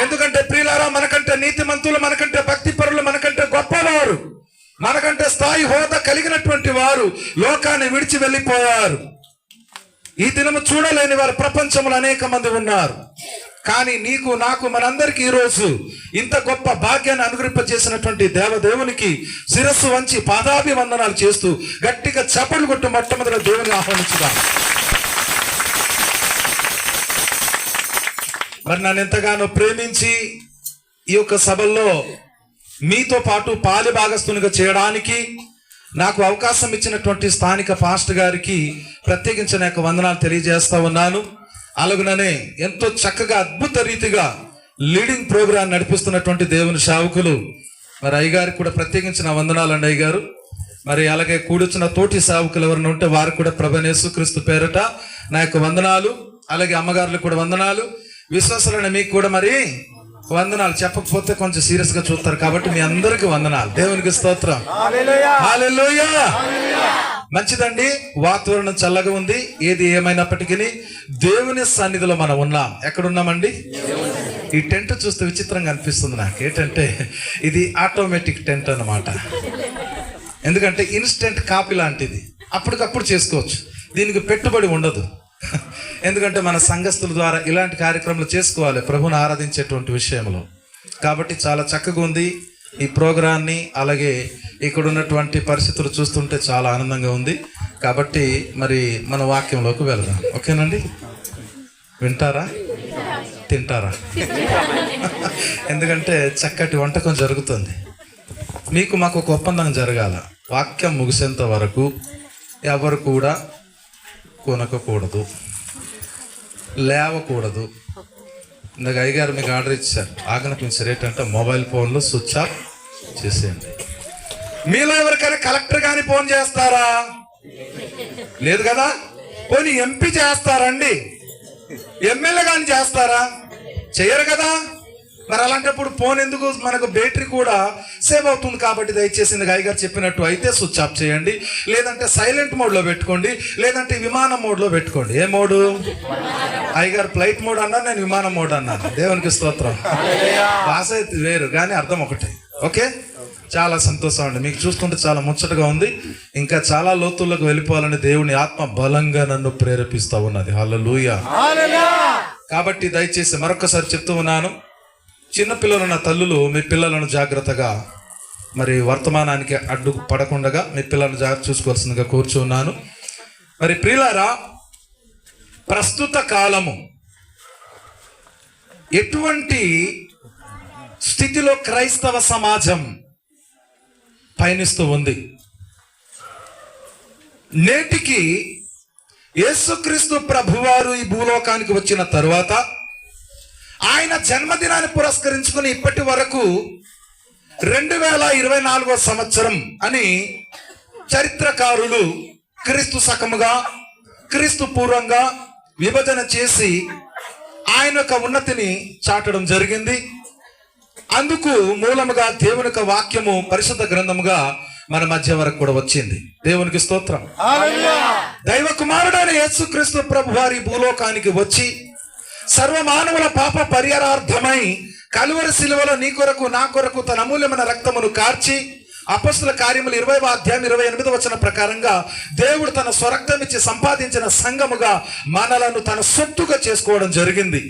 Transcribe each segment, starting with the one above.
ఎందుకంటే ప్రియులారా, మనకంటే నీతిమంతులు, మనకంటే భక్తి పరులు, మనకంటే గొప్పవారు, మనకంటే స్థాయి హోదా కలిగినటువంటి వారు లోకాన్ని విడిచి వెళ్ళిపోయారు. ఈ దినము చూడలేని వారు ప్రపంచంలో అనేక మంది ఉన్నారు. కానీ నీకు నాకు మనందరికీ ఈరోజు ఇంత గొప్ప భాగ్యాన్ని అనుగ్రహింపజేసినటువంటి దేవదేవునికి శిరస్సు వంచి పాదాభివందనాలు చేస్తూ గట్టిగా చప్పట్లు కొట్టు మొట్టమొదటి దేవుని ఆహ్వానించుదాం. మరి నన్ను ఎంతగానో ప్రేమించి ఈ యొక్క సభల్లో మీతో పాటు పాలి భాగస్తునిగా చేయడానికి నాకు అవకాశం ఇచ్చినటువంటి స్థానిక పాస్టర్ గారికి ప్రత్యేకించిన యొక్క వందనాలు తెలియజేస్తా ఉన్నాను. అలాగుననే ఎంతో చక్కగా అద్భుత రీతిగా లీడింగ్ ప్రోగ్రాం నడిపిస్తున్నటువంటి దేవుని సేవకులు మరి అయ్యగారికి కూడా ప్రత్యేకించిన వందనాలు అండి అయ్యగారు. మరి అలాగే కూడొచ్చిన తోటి సేవకులు ఎవరైనా ఉంటే వారికి కూడా ప్రభువైన యేసుక్రీస్తు పేరట నా యొక్క వందనాలు. అలాగే అమ్మగారులకు కూడా వందనాలు. విశ్వాసులైన మీకు కూడా మరి వందనాలు. చెప్పకపోతే కొంచెం సీరియస్ గా చూస్తారు కాబట్టి మీ అందరికి వందనాలు. దేవునికి స్తోత్రం. హల్లెలూయా. మంచిదండి, వాతావరణం చల్లగా ఉంది. ఏది ఏమైనప్పటికీ దేవుని సన్నిధిలో మనం ఉన్నాం. ఎక్కడున్నామండి? ఈ టెంట్ చూస్తే విచిత్రంగా అనిపిస్తుంది నాకు. ఏంటంటే ఇది ఆటోమేటిక్ టెంట్ అన్నమాట. ఎందుకంటే ఇన్స్టెంట్ కాపీ లాంటిది, అప్పటికప్పుడు చేసుకోవచ్చు. దీనికి పెట్టుబడి ఉండదు. ఎందుకంటే మన సంఘస్థుల ద్వారా ఇలాంటి కార్యక్రమాలు చేసుకోవాలి ప్రభువుని ఆరాధించేటువంటి విషయంలో. కాబట్టి చాలా చక్కగా ఉంది ఈ ప్రోగ్రాన్ని. అలాగే ఇక్కడ ఉన్నటువంటి పరిస్థితులు చూస్తుంటే చాలా ఆనందంగా ఉంది. కాబట్టి మరి మన వాక్యంలోకి వెళదాం. ఓకేనండి? వింటారా? తింటారా? ఎందుకంటే చక్కటి వంటకం జరుగుతుంది. మీకు మాకు ఒక ఒప్పందం జరగాల. వాక్యం ముగిసేంత వరకు ఎవరు కూడా కొనకూడదు, లేవకూడదు. ఇందాక అయ్యగారు మీకు ఆర్డర్ ఇచ్చారు, ఆజ్ఞాపించారు. ఏంటంటే మొబైల్ ఫోన్లు స్విచ్ ఆఫ్ చేసేయండి. మీలో ఎవరికైనా కలెక్టర్ కానీ ఫోన్ చేస్తారా? లేదు కదా. పోనీ ఎంపీ చేస్తారండి, ఎమ్మెల్యే కానీ చేస్తారా? చేయరు కదా. మరి అలాంటప్పుడు ఫోన్ ఎందుకు? మనకు బ్యాటరీ కూడా సేవ్ అవుతుంది కాబట్టి దయచేసి అయ్యగారు చెప్పినట్టు అయితే స్విచ్ ఆఫ్ చేయండి, లేదంటే సైలెంట్ మోడ్లో పెట్టుకోండి, లేదంటే విమానం మోడ్లో పెట్టుకోండి. ఏ మోడు? అయ్యగారు ఫ్లైట్ మోడ్ అన్నారు, నేను విమానం మోడ్ అన్నాను. దేవునికి స్తోత్రం. భాష అయితే వేరు కానీ అర్థం ఒకటే. ఓకే, చాలా సంతోషం అండి. మీకు చూస్తుంటే చాలా ముచ్చటగా ఉంది. ఇంకా చాలా లోతుల్లోకి వెళ్ళిపోవాలని దేవుని ఆత్మ బలంగా నన్ను ప్రేరేపిస్తూ ఉన్నది. హల్లెలూయా. కాబట్టి దయచేసి మరొకసారి చెప్తూ ఉన్నాను, చిన్నపిల్లలున్న తల్లులు మీ పిల్లలను జాగ్రత్తగా మరి వర్తమానానికి అడ్డు పడకుండా మీ పిల్లలను జాగ్రత్త చూసుకోవాల్సిందిగా కోరుచున్నాను. మరి ప్రియులారా, ప్రస్తుత కాలము ఎటువంటి స్థితిలో క్రైస్తవ సమాజం పయనిస్తూ ఉంది? నేటికి యేసుక్రీస్తు ప్రభువారు ఈ భూలోకానికి వచ్చిన తరువాత ఆయన జన్మదినాన్ని పురస్కరించుకుని ఇప్పటి వరకు 2024 సంవత్సరం అని చరిత్రకారులు క్రీస్తు శకముగా క్రీస్తు పూర్వంగా విభజన చేసి ఆయన యొక్క ఉన్నతిని చాటడం జరిగింది. అందుకు మూలముగా దేవుని యొక్క వాక్యము పరిశుద్ధ గ్రంథముగా మన మధ్య వరకు కూడా వచ్చింది. దేవునికి స్తోత్రం. దైవ కుమారుడైన యేసుక్రీస్తు ప్రభువారి భూలోకానికి వచ్చి సర్వమానవుల పాప పరిహారార్థమై కలువరి శిలువలో నీ కొరకు నా కొరకు తన అమూల్యమైన రక్తమును కార్చి అపొస్తలుల కార్యములు 20వ అధ్యాయం 28వ వచనం ప్రకారంగా దేవుడు తన స్వరక్తం ఇచ్చి సంపాదించిన సంఘముగా మనలను తన సొత్తుగా చేసుకోవడం జరిగింది.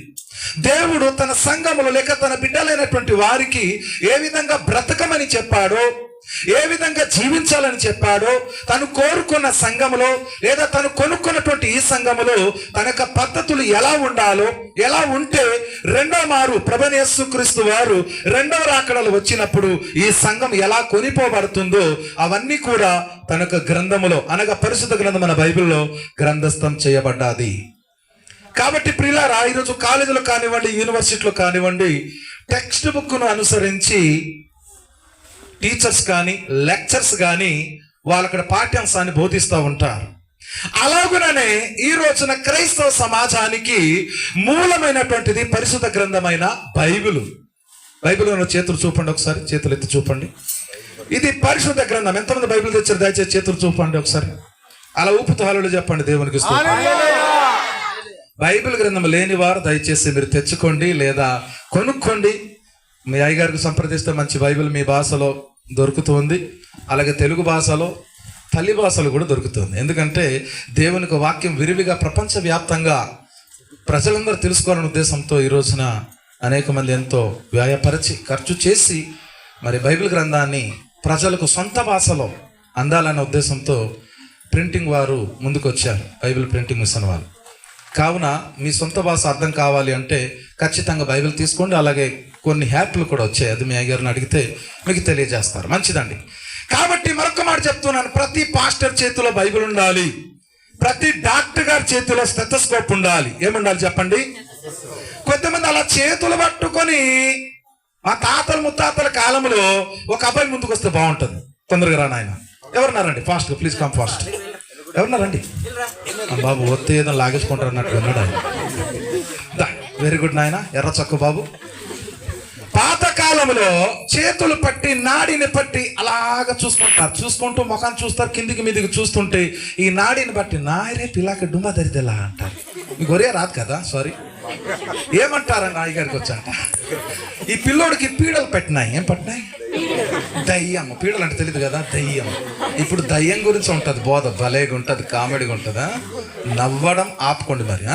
దేవుడు తన సంఘములో లేక తన బిడ్డలైనటువంటి వారికి ఏ విధంగా బ్రతకమని చెప్పాడో, ఏ విధంగా జీవించాలని చెప్పాడో, తను కోరుకున్న సంఘములో లేదా తను కొనుక్కున్నటువంటి ఈ సంఘములో తన యొక్క పద్ధతులు ఎలా ఉండాలో, ఎలా ఉంటే రెండో మారు ప్రభువైన యేసుక్రీస్తు వారు రెండవ రాకడలు వచ్చినప్పుడు ఈ సంఘం ఎలా కొనిపోబడుతుందో అవన్నీ కూడా తన యొక్క గ్రంథములో అనగా పరిశుద్ధ గ్రంథమైన బైబిల్లో గ్రంథస్థం చేయబడ్డాది. కాబట్టి ప్రియులారా, ఈరోజు కాలేజీలో కానివ్వండి, యూనివర్సిటీలో కానివ్వండి, టెక్స్ట్ బుక్ను అనుసరించి టీచర్స్ కానీ లెక్చర్స్ కానీ వాళ్ళు అక్కడ పాఠ్యాంశాన్ని బోధిస్తూ ఉంటారు. అలాగుననే ఈ రోజున క్రైస్తవ సమాజానికి మూలమైనటువంటిది పరిశుద్ధ గ్రంథమైన బైబిల్. బైబిల్ చేతులు చూపండి ఒకసారి, చేతులు ఎత్తి చూపండి. ఇది పరిశుద్ధ గ్రంథం. ఎంతమంది బైబిల్ తెచ్చారు? దయచేసి చేతులు చూపండి ఒకసారి. అలా ఊపుతూ హల్లెలూయా చెప్పండి. దేవునికి స్తోత్రం. బైబిల్ గ్రంథం లేని వారు దయచేసి మీరు తెచ్చుకోండి లేదా కొనుక్కోండి. మీ అయ్యగారికి సంప్రదిస్తే మంచి బైబిల్ మీ భాషలో దొరుకుతుంది. అలాగే తెలుగు భాషలో, తల్లి భాషలో కూడా దొరుకుతుంది. ఎందుకంటే దేవునికి వాక్యం విరివిగా ప్రపంచవ్యాప్తంగా ప్రజలందరూ తెలుసుకోవాలనే ఉద్దేశంతో ఈ రోజున అనేక మంది ఎంతో వ్యయపరిచి ఖర్చు చేసి మరి బైబిల్ గ్రంథాన్ని ప్రజలకు సొంత భాషలో అందాలనే ఉద్దేశంతో ప్రింటింగ్ వారు ముందుకు వచ్చారు, బైబిల్ ప్రింటింగ్ మిషన్ వాళ్ళు. కావున మీ సొంత భాష అర్థం కావాలి అంటే ఖచ్చితంగా బైబిల్ తీసుకోండి. అలాగే కొన్ని యాప్లు కూడా వచ్చాయి, అది మీ అయ్యగారిని అడిగితే మీకు తెలియజేస్తారు. మంచిదండి. కాబట్టి మరొక మాట చెప్తున్నాను, ప్రతి పాస్టర్ చేతిలో బైబిల్ ఉండాలి, ప్రతి డాక్టర్ గారి చేతిలో స్టెథోస్కోప్ ఉండాలి. ఏముండాలి చెప్పండి? కొంతమంది అలా చేతులు పట్టుకొని, మా తాతల ముత్తాతల కాలంలో ఒక అబ్బాయి ముందుకు వస్తే బాగుంటుంది, తొందరగా రా నాయన. ఎవరున్నారండి? ఫాస్ట్గా ప్లీజ్ కమ్ ఫాస్ట్. ఎవరున్నారండి? బాబు ఒత్తి ఏదో లాగేసుకుంటారు అన్నట్టు ఉన్నాడు ఆయన. వెరీ గుడ్ నాయన, ఎర్ర చొక్క బాబు. పాతకాలంలో చేతులు పట్టి నాడిని పట్టి అలాగా చూసుకుంటారు, చూసుకుంటూ ముఖాన్ని చూస్తారు, కిందికి మీదికి చూస్తుంటే ఈ నాడిని బట్టి నాయరే పిల్లాక డుంబా దరిదెలా అంటారు. మీకు ఒరే రాదు కదా, సారీ. ఏమంటారని నాయగారికి వచ్చాక ఈ పిల్లోడికి పీడలు పెట్టినాయి. ఏం పట్టినాయి? దయ్యం. పీడలు అంటే తెలియదు కదా, దయ్యం. ఇప్పుడు దయ్యం గురించి ఉంటుంది బోధ, భలేగా ఉంటుంది, కామెడీగా ఉంటుందా? నవ్వడం ఆపుకోండి మరి.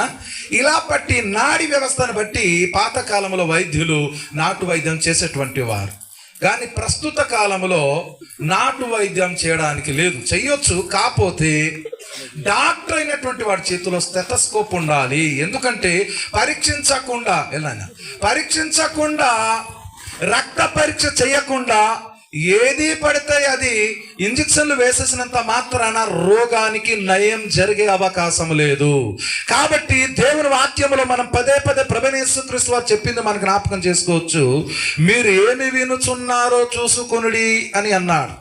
ఇలా బట్టి నాడి వ్యవస్థను బట్టి పాతకాలంలో వైద్యులు నాటు వైద్యం చేసేటువంటి వారు. కానీ ప్రస్తుత కాలంలో నాటు వైద్యం చేయడానికి లేదు, చెయ్యొచ్చు, కాకపోతే డాక్టర్ అయినటువంటి వాడి చేతిలో స్టెథోస్కోప్ ఉండాలి. ఎందుకంటే పరీక్షించకుండా రక్త పరీక్ష చేయకుండా ఏది పడితే అది ఇంజెక్షన్లు వేసేసినంత మాత్రాన రోగానికి నయం జరిగే అవకాశం లేదు. కాబట్టి దేవుని వాక్యంలో మనం పదే పదే ప్రభువైన యేసుక్రీస్తు వారు చెప్పింది మనం జ్ఞాపకం చేసుకోవచ్చు. మీరు ఏమి వినుచున్నారో చూసుకొనుడి అని అన్నాడు.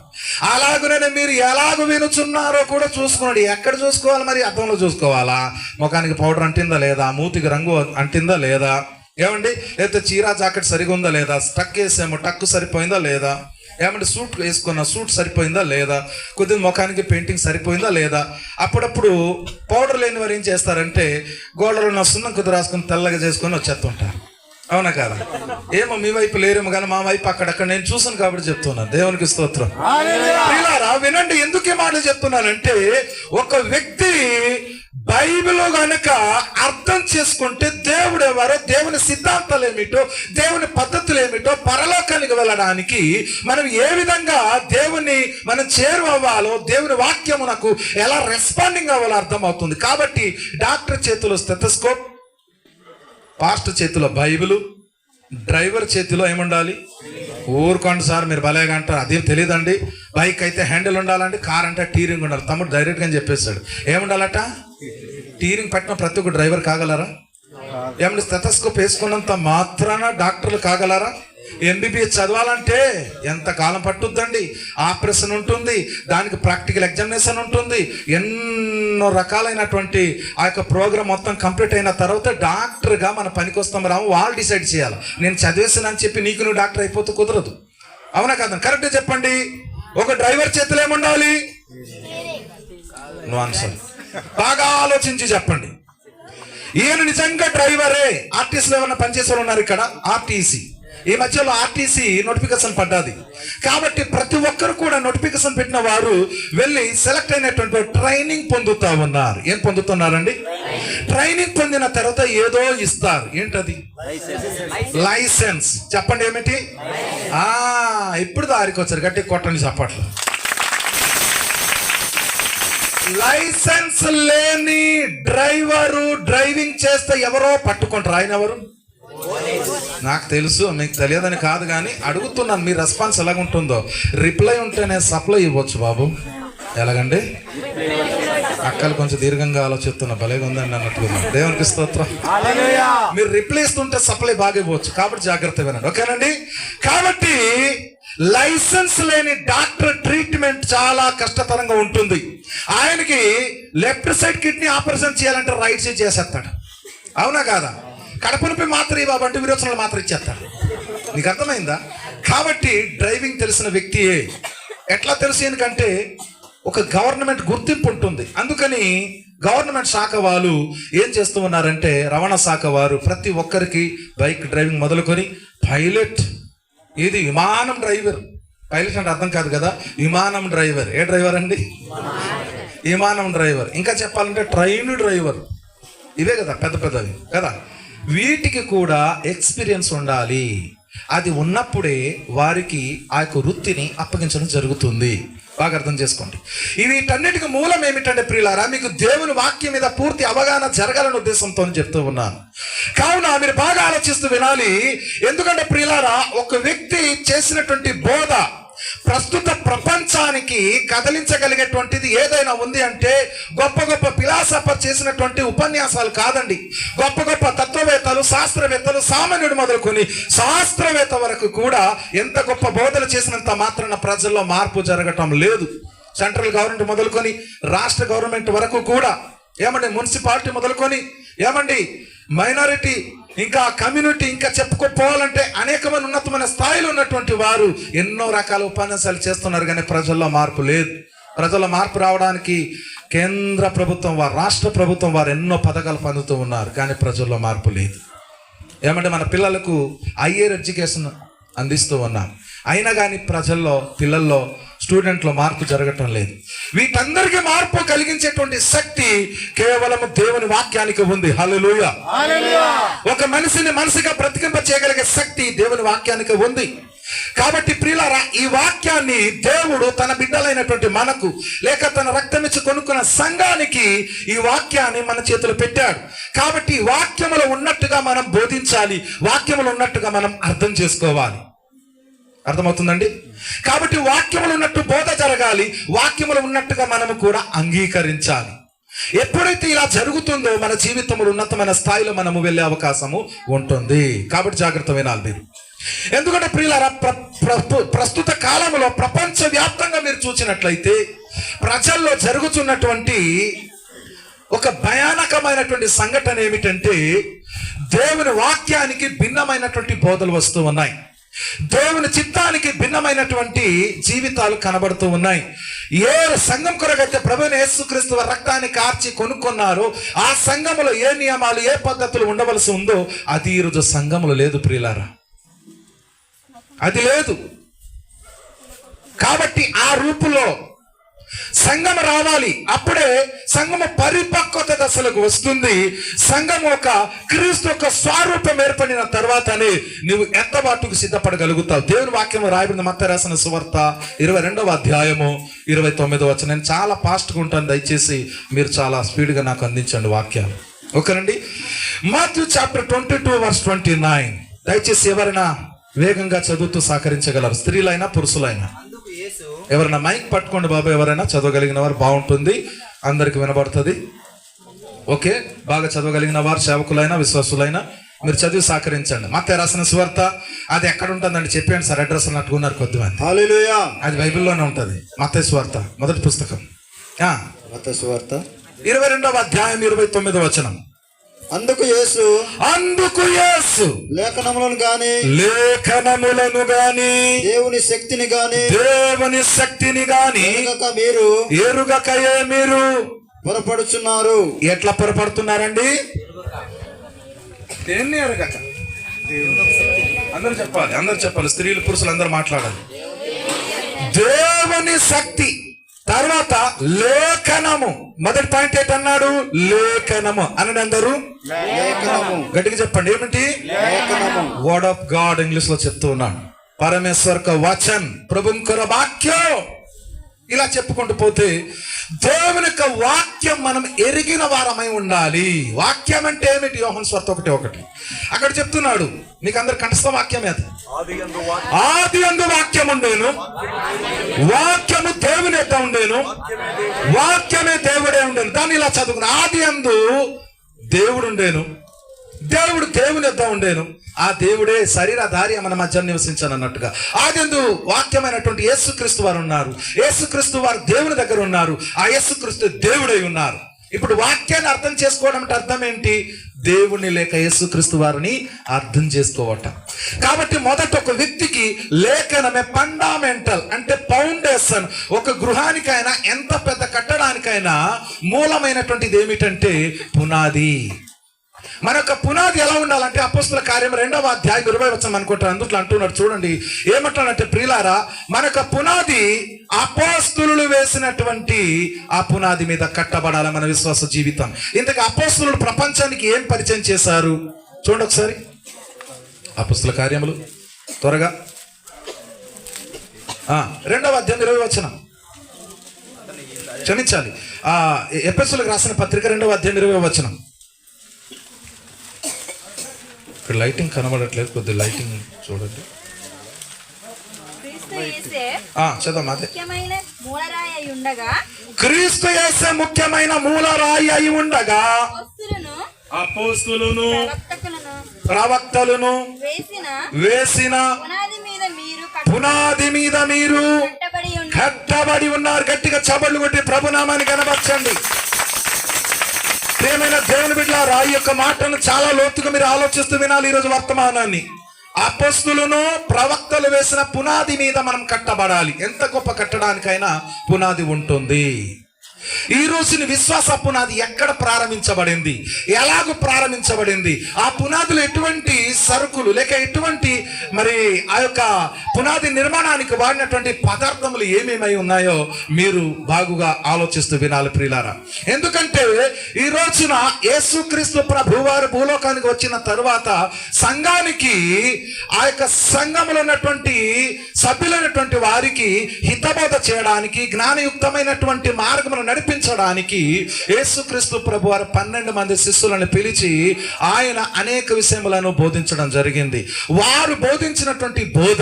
అలాగనే మీరు ఎలాగ వినుచున్నారో కూడా చూసుకోండి. ఎక్కడ చూసుకోవాలి మరి? అద్దంలో చూసుకోవాలా? ముఖానికి పౌడర్ అంటిందా లేదా? మూతికి రంగు అంటిందా లేదా? ఏమండి? లేకపోతే చీరా జాకెట్ సరిగా ఉందా లేదా? స్టక్ వేసేమో టక్కు సరిపోయిందా లేదా? ఏమంటే సూట్ వేసుకున్న సూట్ సరిపోయిందా లేదా? కొద్దిగా ముఖానికి పెయింటింగ్ సరిపోయిందా లేదా? అప్పుడప్పుడు పౌడర్ లేని వారు ఏం చేస్తారంటే గోడలో ఉన్న సున్నం కొద్ది రాసుకొని తెల్లగా చేసుకొని వచ్చేస్తుంటారు. అవునా కాదా? ఏమో మీ వైపు లేరేమో కానీ మా వైపు అక్కడక్కడ నేను చూసాను కాబట్టి చెప్తున్నాను. దేవునికి స్తోత్రం. ప్రియులారా వినండి, ఎందుకు ఈ మాటలు చెప్తున్నానంటే ఒక వ్యక్తి బైబిల్ గనుక అర్థం చేసుకుంటే దేవుడు ఎవరో, దేవుని సిద్ధాంతాలు ఏమిటో, దేవుని పద్ధతులు ఏమిటో, పరలోకానికి వెళ్ళడానికి మనం ఏ విధంగా దేవుని మనం చేరువవ్వాలో, దేవుని వాక్యమునకు ఎలా రెస్పాండింగ్ అవ్వాలో అర్థమవుతుంది. కాబట్టి డాక్టర్ చేతిలో స్టెథోస్కోప్, పాస్టర్ చేతిలో బైబిల్, డ్రైవర్ చేతిలో ఏముండాలి? ఊరుకోండి సార్, మీరు భలేగా అంటారు, అదేం తెలియదండి. బైక్ అయితే హ్యాండిల్ ఉండాలండి, కార్ అంటే టీరింగ్ ఉండాలి. తమ్ముడు డైరెక్ట్గా చెప్పేశాడు. ఏముండాలట? టీరింగ్ పెట్టిన ప్రతి ఒక్క డ్రైవర్ కాగలరా? ఏమంటే స్టెథోస్కోప్ వేసుకున్నంత మాత్రాన డాక్టర్లు కాగలరా? ఎంబీబీఎస్ చదవాలంటే ఎంత కాలం పట్టుద్దండి. ఆపరేషన్ ఉంటుంది, దానికి ప్రాక్టికల్ ఎగ్జామినేషన్ ఉంటుంది, ఎన్నో రకాలైనటువంటి ఆ యొక్క ప్రోగ్రామ్ మొత్తం కంప్లీట్ అయిన తర్వాత డాక్టర్గా మన పనికి వస్తాం రాము వాళ్ళు డిసైడ్ చేయాలి. నేను చదివేసానని చెప్పి నీకు నువ్వు డాక్టర్ అయిపోతే కుదరదు. అవునా కదా? కరెక్ట్గా చెప్పండి. ఒక డ్రైవర్ చేతిలో ఏముండాలి? No answer. బాగా ఆలోచించి చెప్పండి. ఈయన నిజంగా డ్రైవరే. ఆర్టీసీలో ఏమన్నా పనిచేసే వాళ్ళు ఉన్నారు ఇక్కడ? ఆర్టీసీ ఈ మధ్యలో ఆర్టీసీ నోటిఫికేషన్ పడ్డది కాబట్టి ప్రతి ఒక్కరు కూడా నోటిఫికేషన్ పెట్టిన వారు వెళ్ళి సెలెక్ట్ అయినటువంటి ట్రైనింగ్ పొందుతా ఉన్నారు. ఏం పొందుతున్నారండి? ట్రైనింగ్ పొందిన తర్వాత ఏదో ఇస్తారు. ఏంటది? లైసెన్స్. చెప్పండి ఏమిటి? ఇప్పుడు దారికి వచ్చారు, గట్టి కొట్టండి చప్పట్లు. లైసెన్స్ లేని డ్రైవరు డ్రైవింగ్ చేస్తే ఎవరో పట్టుకుంటారు. ఆయన ఎవరు? నాకు తెలుసు, మీకు తెలియదని కాదు కానీ అడుగుతున్నాను, మీ రెస్పాన్స్ ఎలాగుంటుందో. రిప్లై ఉంటేనే సప్లై ఇవ్వచ్చు బాబు. ఎలాగండి? అక్కలు కొంచెం దీర్ఘంగా ఆలోచిస్తున్నా, భలేగా ఉందండి అన్నట్టుగా. దేవునికి స్తోత్రం. మీరు రిప్లై ఇస్తుంటే సప్లై బాగా ఇవ్వచ్చు, కాబట్టి జాగ్రత్త వినండి, ఓకేనండి? కాబట్టి లైసెన్స్ లేని డాక్టర్ ట్రీట్మెంట్ చాలా కష్టతరంగా ఉంటుంది. ఆయనకి లెఫ్ట్ సైడ్ కిడ్నీ ఆపరేషన్ చేయాలంటే రైట్ సైడ్ చేసేస్తాడు. అవునా కాదా? కడప నొప్పి మాత్రం బాబు అంటే విరోచనలు మాత్రం ఇచ్చేస్తాడు. నీకు అర్థమైందా? కాబట్టి డ్రైవింగ్ తెలిసిన వ్యక్తియే. ఎట్లా తెలుసు? ఎందుకంటే ఒక గవర్నమెంట్ గుర్తింపు ఉంటుంది. అందుకని గవర్నమెంట్ శాఖ వాళ్ళు ఏం చేస్తూ ఉన్నారంటే, రవాణా శాఖ వారు ప్రతి ఒక్కరికి బైక్ డ్రైవింగ్ మొదలుకొని పైలట్, ఇది విమానం డ్రైవర్, పైలట్ అంటే అర్థం కాదు కదా, విమానం డ్రైవర్. ఏ డ్రైవర్ అండి? విమానం డ్రైవర్. ఇంకా చెప్పాలంటే ట్రైన్ డ్రైవర్. ఇవే కదా పెద్ద పెద్దవి కదా. వీటికి కూడా ఎక్స్పీరియన్స్ ఉండాలి. అది ఉన్నప్పుడే వారికి ఆ యొక్క వృత్తిని అప్పగించడం జరుగుతుంది. బాగా అర్థం చేసుకోండి. వీటన్నిటికి మూలం ఏమిటంటే ప్రియులారా, మీకు దేవుని వాక్యం మీద పూర్తి అవగాహన జరగాలనే ఉద్దేశంతో చెప్తూ ఉన్నాను. కావున మీరు బాగా ఆలోచిస్తూ వినాలి. ఎందుకంటే ప్రియులారా, ఒక వ్యక్తి చేసినటువంటి బోధ ప్రస్తుత ప్రపంచానికి కదిలించగలిగేటువంటిది ఏదైనా ఉంది అంటే గొప్ప గొప్ప ఫిలాసఫర్ చేసినటువంటి ఉపన్యాసాలు కాదండి. గొప్ప గొప్ప తత్వవేత్తలు, శాస్త్రవేత్తలు, సామాన్యుడు మొదలుకొని శాస్త్రవేత్త వరకు కూడా ఎంత గొప్ప బోధలు చేసినంత మాత్రాన ప్రజల్లో మార్పు జరగటం లేదు. సెంట్రల్ గవర్నమెంట్ మొదలుకొని రాష్ట్ర గవర్నమెంట్ వరకు కూడా, ఏమండి మున్సిపాలిటీ మొదలుకొని, ఏమండి మైనారిటీ, ఇంకా కమ్యూనిటీ, ఇంకా చెప్పుకోపోవాలంటే అనేకమైన ఉన్నతమైన స్థాయిలో ఉన్నటువంటి వారు ఎన్నో రకాల ఉపన్యాసాలు చేస్తున్నారు. కానీ ప్రజల్లో మార్పు లేదు. ప్రజల్లో మార్పు రావడానికి కేంద్ర ప్రభుత్వం వారు, రాష్ట్ర ప్రభుత్వం వారు ఎన్నో పథకాలు పొందుతూ ఉన్నారు. కానీ ప్రజల్లో మార్పు లేదు. ఏమంటే మన పిల్లలకు హైయర్ ఎడ్యుకేషన్ అందిస్తూ ఉన్నాం. అయినా కానీ ప్రజల్లో, పిల్లల్లో, స్టూడెంట్లో మార్పు జరగటం లేదు. వీటందరికీ మార్పు కలిగించేటువంటి శక్తి కేవలం దేవుని వాక్యానికి ఉంది. హల్లెలూయా. ఒక మనిషిని మనసుగా బ్రతికింప చేయగలిగే శక్తి దేవుని వాక్యానికి ఉంది. కాబట్టి ప్రియులారా, ఈ వాక్యాన్ని దేవుడు తన బిడ్డలైనటువంటి మనకు, లేక తన రక్తమిచ్చి కొనుక్కున్న సంఘానికి ఈ వాక్యాన్ని మన చేతులు పెట్టాడు. కాబట్టి వాక్యములో ఉన్నట్టుగా మనం బోధించాలి, వాక్యములో ఉన్నట్టుగా మనం అర్థం చేసుకోవాలి. అర్థమవుతుందండి? కాబట్టి వాక్యములు ఉన్నట్టు బోధ జరగాలి, వాక్యములు ఉన్నట్టుగా మనము కూడా అంగీకరించాలి. ఎప్పుడైతే ఇలా జరుగుతుందో మన జీవితంలో ఉన్నతమైన స్థాయిలో మనము వెళ్ళే అవకాశము ఉంటుంది. కాబట్టి జాగ్రత్త వినాలి మీరు. ఎందుకంటే ప్రియులారా, ప్రస్తుత కాలంలో ప్రపంచ వ్యాప్తంగా మీరు చూసినట్లయితే ప్రజల్లో జరుగుతున్నటువంటి ఒక భయానకమైనటువంటి సంఘటన ఏమిటంటే, దేవుని వాక్యానికి భిన్నమైనటువంటి బోధలు వస్తూ ఉన్నాయి. దేవుని చిత్తానికి భిన్నమైనటువంటి జీవితాలు కనబడుతూ ఉన్నాయి. ఏ సంఘం కొరకైతే ప్రభువైన యేసుక్రీస్తు వారి రక్తాన్ని కార్చి కొనుక్కున్నారో ఆ సంఘములో ఏ నియమాలు, ఏ పద్ధతులు ఉండవలసి ఉందో అది ఈరోజు సంఘములో లేదు ప్రియులారా, అది లేదు. కాబట్టి ఆ రూపులో సంఘం రావాలి. అప్పుడే సంఘము పరిపక్వత దశలకు వస్తుంది. సంఘం ఒక క్రీస్తు యొక్క స్వరూపం ఏర్పడిన తర్వాతనే నువ్వు ఎత్తబాటుకు సిద్ధపడగలుగుతావు. దేవుని వాక్యం రాయబడిన మత్తయి రాసిన సువార్త 22వ అధ్యాయము 29వ వచనం. నేను చాలా ఫాస్ట్గా ఉంటాను, దయచేసి మీరు చాలా స్పీడ్గా నాకు అందించండి వాక్యాలు. ఓకేనండి. Matthew chapter 22:29. దయచేసి ఎవరైనా వేగంగా చదువుతూ సహకరించగలరు, స్త్రీలైనా పురుషులైనా. ఎవరైనా మైక్ పట్టుకోండి బాబు, ఎవరైనా చదవగలిగిన వారు బాగుంటుంది, అందరికి వినబడుతుంది. ఓకే, బాగా చదవగలిగిన వారు, సేవకులైనా విశ్వాసులైనా మీరు చదివి సహకరించండి. మత్తయి రాసిన సువార్త అది ఎక్కడ ఉంటుందండి చెప్పండి సార్. అడ్రస్ అన్నట్టుకున్నారు కొద్దిమంది. హల్లెలూయా. అది బైబిల్లోనే ఉంటుంది. మత్తయి సువార్త మొదటి పుస్తకం, మత్తయి సువార్త 22వ అధ్యాయం 29వ వచనం. అందుకు యేసు లేఖనములను గాని దేవుని శక్తిని గాని ఎరుగక మీరు పొరపడుచున్నారు. ఎట్లా పొరపడుతున్నారండి? దేన్ని ఎరగక? అందరూ చెప్పాలి, స్త్రీలు పురుషులు అందరూ మాట్లాడాలి. దేవుని శక్తి, తర్వాత లేఖనము. మొదటి పాయింట్ ఏంటన్నాడు? లేఖనము అనండి అందరూ. గట్టిగా చెప్పండి, ఏమిటి? వర్డ్ ఆఫ్ గాడ్ ఇంగ్లీష్ లో చెప్తూ ఉన్నాను. పరమేశ్వర్ క వచన్, ప్రభుంకర వాక్యం. ఇలా చెప్పుకుంటూ పోతే దేవుని యొక్క వాక్యం మనం ఎరిగిన వారమై ఉండాలి. వాక్యం అంటే ఏమిటి? యోహాను సువార్త 1:1 అక్కడ చెప్తున్నాడు. మీకు అందరు కంఠస్థ వాక్యమే అది. ఆది యందు వాక్యం ఉండేను, వాక్యము దేవుని యొక్క ఉండేను, వాక్యమే దేవుడే ఉండేను. దాన్ని ఇలా చదువుకున్నా. ఆది యందు దేవుడు ఉండేను, దేవుడు దేవుని యొద్ద ఉండేను, ఆ దేవుడే శరీరధారి మన మధ్య నివసించాను అన్నట్టుగా. ఆదియందు వాక్యమైనటువంటి యేసుక్రీస్తు వారు ఉన్నారు. యేసుక్రీస్తు వారు దేవుని దగ్గర ఉన్నారు. ఆ యేసుక్రీస్తు దేవుడై ఉన్నారు. ఇప్పుడు వాక్యాన్ని అర్థం చేసుకోవడం అంటే అర్థం ఏంటి? దేవుని లేక యేసుక్రీస్తు వారిని అర్థం చేసుకోవటం. కాబట్టి మొదట ఒక వ్యక్తికి లేఖనమే ఫండమెంటల్, అంటే ఫౌండేషన్. ఒక గృహానికైనా, ఎంత పెద్ద కట్టడానికైనా మూలమైనటువంటిది ఏమిటంటే పునాది. మన యొక్క పునాది ఎలా ఉండాలంటే అపోస్తుల కార్యం 2వ అధ్యాయం 20 వచనం అనుకుంటారు, అందుట్లో అంటున్నాడు చూడండి. ఏమంటాడంటే, ప్రియులారా, మన యొక్క పునాది అపోస్తులు వేసినటువంటి ఆ పునాది మీద కట్టబడాలి మన విశ్వాస జీవితం. ఇంతకు అపోస్తులు ప్రపంచానికి ఏం పరిచయం చేశారు చూడండి ఒకసారి. అపోస్తుల కార్యములు త్వరగా 2వ అధ్యాయం 20 వచనం. క్షమించాలి, ఎఫెసీయులకు రాసిన పత్రిక 2వ అధ్యాయం 20 వచనం. ఇక్కడ లైటింగ్ కనబడట్లేదు, కొద్ది లైటింగ్ చూడండి. చదవమ్మా. అదే, క్రీస్తు యేసే ముఖ్యమైన మూలరాయి అయి ఉండగా అపోస్తులను ప్రవక్తలను వేసిన పునాది మీద మీరు కట్టబడి ఉన్నారు. గట్టిగా చబళ్ళు కొట్టి ప్రభునామాన్ని కనబరచండి. ప్రియమైన దేవుని బిడ్డలారా, ఈ యొక్క మాటను చాలా లోతుగా మీరు ఆలోచిస్తూ వినాలి ఈరోజు వర్తమానాన్ని. అపోస్తులను ప్రవక్తలు వేసిన పునాది మీద మనం కట్టబడాలి. ఎంత గొప్ప కట్టడానికైనా పునాది ఉంటుంది. ఈ రోజుని విశ్వాస పునాది ఎక్కడ ప్రారంభించబడింది, ఎలాగూ ప్రారంభించబడింది, ఆ పునాదులు ఎటువంటి సరుకులు లేక ఎటువంటి మరి ఆ యొక్క పునాది నిర్మాణానికి వాడినటువంటి పదార్థములు ఏమేమై ఉన్నాయో మీరు బాగుగా ఆలోచిస్తూ వినాలి ప్రియులారా. ఎందుకంటే ఈ రోజున యేసుక్రీస్తు ప్రభువారు భూలోకానికి వచ్చిన తరువాత సంఘానికి, ఆ యొక్క సంఘములో ఉన్నటువంటి సభ్యులైనటువంటి వారికి హితబోధ చేయడానికి, జ్ఞానయుక్తమైనటువంటి మార్గమును నడిపించడానికి యేసుక్రీస్తు ప్రభువారు 12 మంది శిష్యులను పిలిచి ఆయన అనేక విషయములను బోధించడం జరిగింది. వారు బోధించినటువంటి బోధ,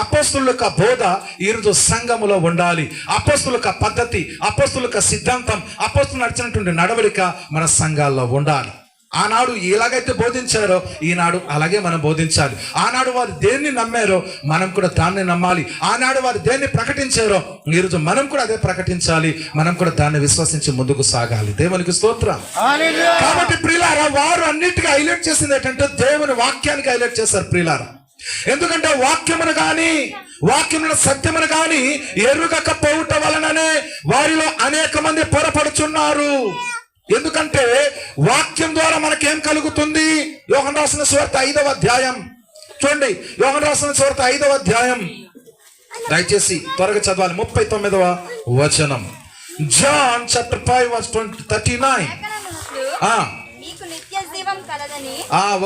అపోస్తుల యొక్క బోధ ఈరోజు సంఘములో ఉండాలి. అపోస్తుల యొక్క పద్ధతి, అపోస్తుల యొక్క సిద్ధాంతం, అపోస్తులు నడిచినటువంటి నడవడిక మన సంఘాల్లో ఉండాలి. ఆనాడు ఎలాగైతే బోధించారో ఈనాడు అలాగే మనం బోధించాలి. ఆనాడు వారు దేన్ని నమ్మారో మనం కూడా దాన్ని నమ్మాలి. ఆనాడు వారు దేన్ని ప్రకటించారో ఈరోజు మనం కూడా అదే ప్రకటించాలి. మనం కూడా దాన్ని విశ్వసించి ముందుకు సాగాలి. దేవునికి స్తోత్రం. కాబట్టి ప్రియులారా, వారు అన్నిటికీ హైలైట్ చేసింది ఏంటంటే దేవుని వాక్యానికి హైలైట్ చేశారు ప్రియులారా. ఎందుకంటే వాక్యమును గాని, వాక్యమున సత్యమును గాని ఎరుగకపోవుట వలననే వారిలో అనేక మంది పొరపడుచున్నారు. ఎందుకంటే వాక్యం ద్వారా మనకేం కలుగుతుంది? యోహాను రాసిన సువార్త 5వ అధ్యాయం చూడండి. యోహాను రాసిన సువార్త 5వ అధ్యాయం దయచేసి త్వరగా చదవాలి. 39వ వచనం. John chapter 5 verse 39.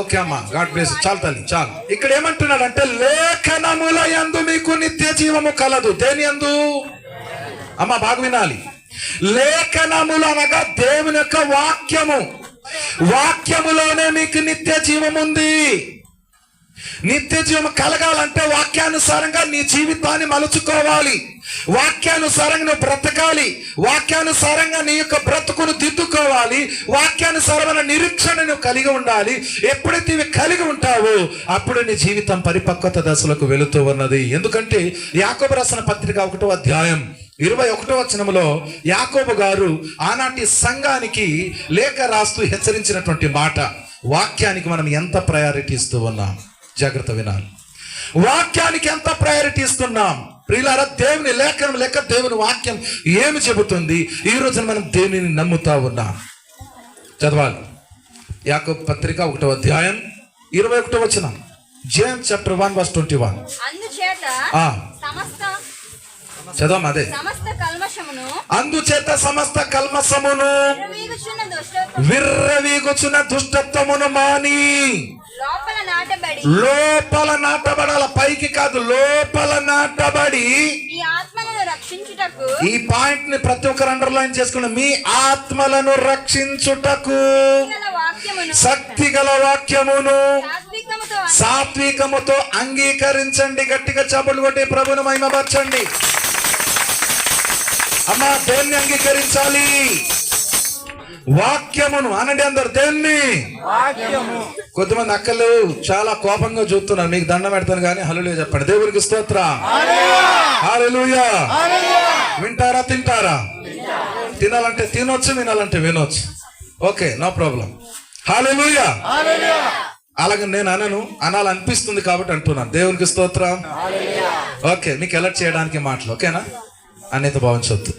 ఓకే అమ్మా, గాడ్ బ్లెస్. చాలు తల్లి, చాలు. ఇక్కడ ఏమంటున్నాడు అంటే, లేఖనముల యందు మీకు నిత్య జీవము కలదు. దేని యందు అమ్మా? బాగా వినాలి. లేఖనములు అనగా దేవుని యొక్క వాక్యము. వాక్యములోనే మీకు నిత్య జీవం ఉంది. నిత్య జీవం కలగాలంటే వాక్యానుసారంగా నీ జీవితాన్ని మలుచుకోవాలి. వాక్యానుసారంగా నువ్వు బ్రతకాలి. వాక్యానుసారంగా నీ యొక్క బ్రతుకును దిద్దుకోవాలి. వాక్యానుసారమైన నిరీక్షణ నువ్వు కలిగి ఉండాలి. ఎప్పుడైతే ఇవి కలిగి ఉంటావో అప్పుడు నీ జీవితం పరిపక్వత దశలకు వెళుతూ ఉన్నది. ఎందుకంటే యాకోబు రాసిన పత్రిక 1వ అధ్యాయం 21వ వచనములో యాకోబు గారు ఆనాటి సంఘానికి లేఖ రాస్తూ హెచ్చరించినటువంటి మాట, వాక్యానికి మనం ఎంత ప్రయారిటీ ఇస్తూ ఉన్నాం జాగ్రత్త వినాలి. వాక్యానికి ఎంత ప్రయారిటీ ఇస్తున్నాం ప్రియులారా? దేవుని లేఖనం లేక దేవుని వాక్యం ఏమి చెబుతుంది? ఈ రోజున మనం దేవుని నమ్ముతా ఉన్నాం. చదవాలి. యాకోబు పత్రిక 1వ అధ్యాయం 21వ వచనం. James chapter 1 verse 21. చదవం. అదే, అందుచేత సమస్త కల్మషమును విర్రవీగుచున్న దుష్టత్వమును మాని లోపల నాటబడాల, పైకి కాదు, లోపల నాటబడి. ఈ పాయింట్ ని ప్రతి ఒక్కరు అండర్లైన్ చేసుకుని, మీ ఆత్మలను రక్షించుటకు శక్తి గల వాక్యమును సాత్వికముతో అంగీకరించండి. గట్టిగా చప్పట్లు కొట్టి ప్రభువును మహిమపరచండి. అమ్మా, దేన్ని అంగీకరించాలి? వాక్యమును అనండి అందరు. దేన్ని? కొంతమంది అక్కలు చాలా కోపంగా చూస్తున్నారు. మీకు దండం పెడతాను కానీ హల్లెలూయా చెప్పండి. దేవునికి స్తోత్రం. హల్లెలూయా. వింటారా? తింటారా? తినాలంటే తినొచ్చు, వినాలంటే వినొచ్చు. Okay, no problem. హల్లెలూయా. అలాగే నేను అనాలనిపిస్తుంది కాబట్టి అంటున్నాను. దేవునికి స్తోత్రం. ఓకే, మీకు ఎలర్ట్ చేయడానికి మాటలు. ఓకేనా? అనేది భావించవద్దు.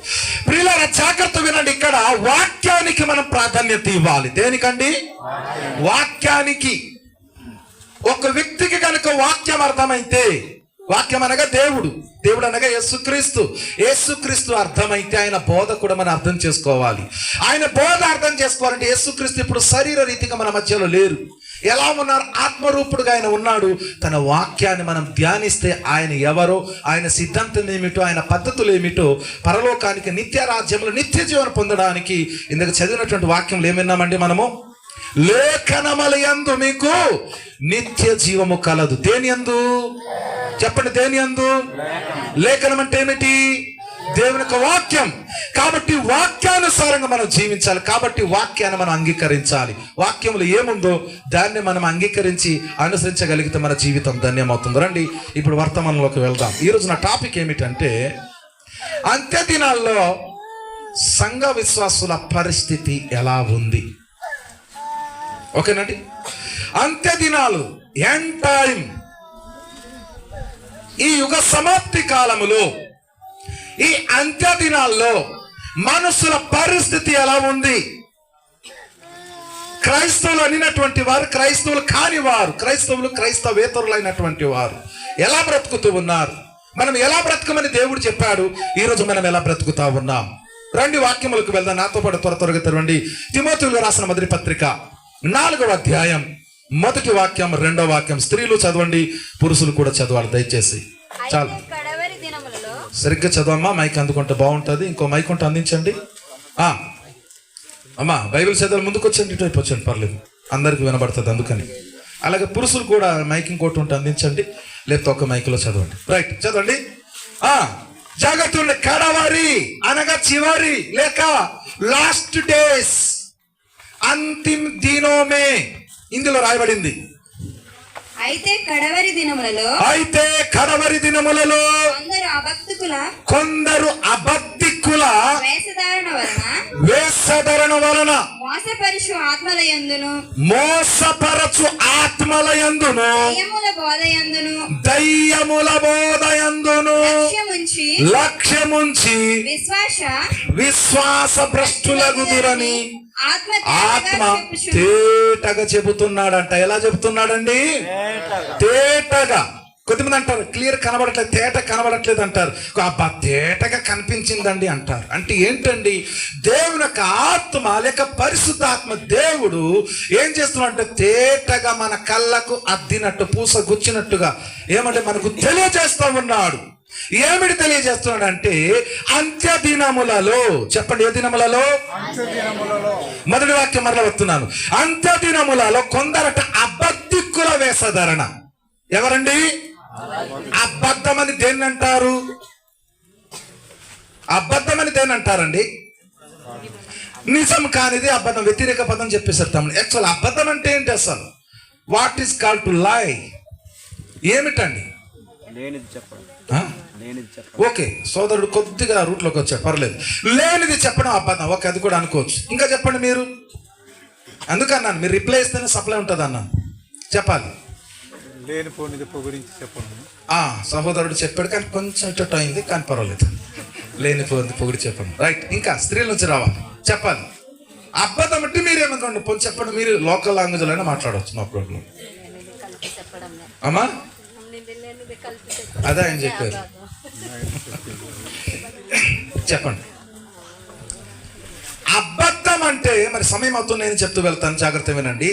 ప్రియులారా, జాగ్రత్త వినండి. ఇక్కడ వాక్యానికి మనం ప్రాధాన్యత ఇవ్వాలి. దేనికండి? వాక్యానికి. ఒక వ్యక్తికి కనుక వాక్యం అర్థమైతే, వాక్యం అనగా దేవుడు, దేవుడు అనగా యేసుక్రీస్తు అర్థమైతే ఆయన బోధ కూడా మనం అర్థం చేసుకోవాలి. ఆయన బోధ అర్థం చేసుకోవాలంటే యేసుక్రీస్తు ఇప్పుడు శరీర రీతిగా మన మధ్యలో లేరు. ఎలా ఉన్నారు? ఆత్మరూపుడుగా ఆయన ఉన్నాడు. తన వాక్యాన్ని మనం ధ్యానిస్తే ఆయన ఎవరో, ఆయన సిద్ధాంతం ఏమిటో, ఆయన పద్ధతులు ఏమిటో, పరలోకానికి నిత్య రాజ్యంలో నిత్య జీవనం పొందడానికి ఇందుకు చదివినటువంటి వాక్యంలో ఏమిన్నామండి మనము? లేఖనములందు మీకు నిత్య జీవము కలదు. దేని యందు? చెప్పండి, దేని యందు? లేఖనం అంటే ఏమిటి? దేవుని యొక్క వాక్యం. కాబట్టి వాక్యానుసారంగా మనం జీవించాలి. కాబట్టి వాక్యాన్ని మనం అంగీకరించాలి. వాక్యంలో ఏముందో దాన్ని మనం అంగీకరించి అనుసరించగలిగితే మన జీవితం ధన్యమవుతుంది. రండి ఇప్పుడు వర్తమానంలోకి వెళ్దాం. ఈరోజు నా టాపిక్ ఏమిటంటే, అంత్య దినాల్లో సంఘ విశ్వాసుల పరిస్థితి ఎలా ఉంది. ఓకేనండి? అంత్య దినాలు, ఎండ్ టైం, ఈ యుగ సమాప్తి కాలములో, ఈ అంత్య దినాల్లో మనుషుల పరిస్థితి ఎలా ఉంది? క్రైస్తవులు అనినటువంటి వారు, క్రైస్తవులు కాని వారు, క్రైస్తవేతరులైనటువంటి వారు ఎలా బ్రతుకుతూ ఉన్నారు? మనం ఎలా బ్రతకమని దేవుడు చెప్పాడు. ఈరోజు మనం ఎలా బ్రతుకుతా ఉన్నాం? రండి వాక్యములకు వెళ్దాం. నాతో పాటు త్వరగా తెరవండి. తిమోతియులకు రాసిన మొదటి పత్రిక 4వ అధ్యాయం 1వ వాక్యం 2వ వాక్యం. స్త్రీలు చదవండి, పురుషులు కూడా చదవాలి దయచేసి. చాలు, సరిగ్గా చదవమ్మా. మైక్ అందుకుంటే బాగుంటుంది. ఇంకో మైక్ ఉంటే అందించండి. అమ్మా, బైబిల్ చదవాలి. ముందుకు వచ్చండి, ఇటువైపు వచ్చండి, పర్లేదు, అందరికి వినబడుతుంది అందుకని. అలాగే పురుషులు కూడా మైక్ ఇంకోటి ఉంటే అందించండి, లేకపోతే ఒక మైక్లో చదవండి. రైట్, చదవండి. జాగ్రత్త. కడవరి అనగా చివరి లేక లాస్ట్ డేస్, అంతిమ దినోమే ఇందులో రాయబడింది. అయితే కడవరి దినములలో కొందరు అబద్ధికుల వేషధారణ వలన మోసపరచు ఆత్మలయందును దయ్యముల బోధయందును లక్ష్యముంచి విశ్వాస భ్రష్టులగుదురని ఆత్మ తేటగా చెబుతున్నాడంట. ఎలా చెబుతున్నాడండి? తేటగా. కొద్దిమంది అంటారు క్లియర్ కనబడట్లేదు, తేట కనబడట్లేదు అంటారు. అబ్బా, తేటగా కనిపించిందండి అంటారు. అంటే ఏంటండి? దేవుని యొక్క ఆత్మ లేక పరిశుద్ధాత్మ దేవుడు ఏం చేస్తున్నాడంటే తేటగా మన కళ్ళకు అద్దినట్టు, పూస గుచ్చినట్టుగా ఏమంటే మనకు తెలియజేస్తూ ఉన్నాడు. ఏమిటి తెలియజేస్తున్నాడు అంటే, అంత్య దినములలో. చెప్పండి, ఏ దినములలో? మొదటి వాక్యం మరలా వస్తున్నాను. అంత్య దినములలో కొందరట అబద్ధికుల వేషధారణ. ఎవరండి? అబద్ధం అని దేన్ని అంటారు? అబద్ధం అని దేన్ని అంటారండి? నిజం కానిది అబద్ధం, వ్యతిరేక పదం చెప్పేసారు తమ్ముడు. యాక్చువల్ అబద్ధం అంటే ఏంటి అసలు? What is called to lie? ఏమిటండి? ఓకే, సోదరుడు కొద్దిగా రూట్లోకి వచ్చాడు, పర్లేదు. లేనిది చెప్పడం అబద్ధం. ఓకే, అది కూడా అనుకోవచ్చు. ఇంకా చెప్పండి మీరు. అందుకన్నాను మీరు రిప్లై ఇస్తేనే సప్లై ఉంటుంది అన్నాను. చెప్పాలి. సహోదరుడు చెప్పాడు కానీ కొంచెం ఇటు అయింది, కానీ పర్వాలేదు. లేనిపోయింది పొగిడి చెప్పండి. రైట్. ఇంకా స్త్రీల నుంచి రావాలి, చెప్పాలి. అబద్ధం అంటే మీరు ఏమనుకోండి, కొంచెం చెప్పండి. మీరు లోకల్ లాంగ్వేజ్ అయినా మాట్లాడవచ్చు, నో ప్రాబ్లం. అమ్మా, అదే ఆయన చెప్పారు. చెప్పండి. అబద్ధం అంటే మరి సమయం అవుతుంది, నేను చెప్తూ వెళ్తాను, జాగ్రత్త వినండి.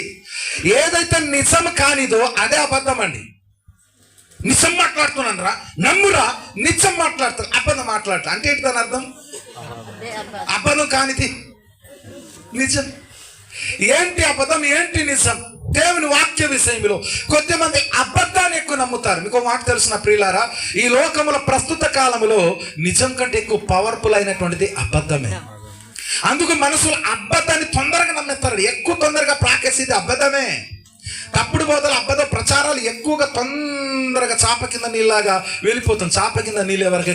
ఏదైతే నిజం కానిదో అదే అబద్ధం అండి. నిజం మాట్లాడుతున్నాను రా, నమ్మురా, నిజం మాట్లాడతారు, అబద్ధం మాట్లాడతారు అంటే ఏంటి దాని అర్థం? అబద్ధం కానిది నిజం. ఏంటి అబద్ధం, ఏంటి నిజం? దేవుని వాక్య విషయంలో కొద్దిమంది అబద్ధాన్ని ఎక్కువ నమ్ముతారు. మీకు మాట తెలుసిన ప్రియులారా, ఈ లోకములో ప్రస్తుత కాలంలో నిజం కంటే ఎక్కువ పవర్ఫుల్ అయినటువంటిది అబద్ధమే. అందుకు మనుషులు అబద్ధాన్ని తొందరగా నమ్మేస్తారు, ఎక్కువ తొందరగా ప్రాకేసేది అబద్ధమే. తప్పుడు బోధలు అబద్ధ ప్రచారాలు ఎక్కువగా తొందరగా చాప కింద నీళ్ళలాగా వెళ్ళిపోతుంది. చాప కింద నీళ్ళు ఎవరికీ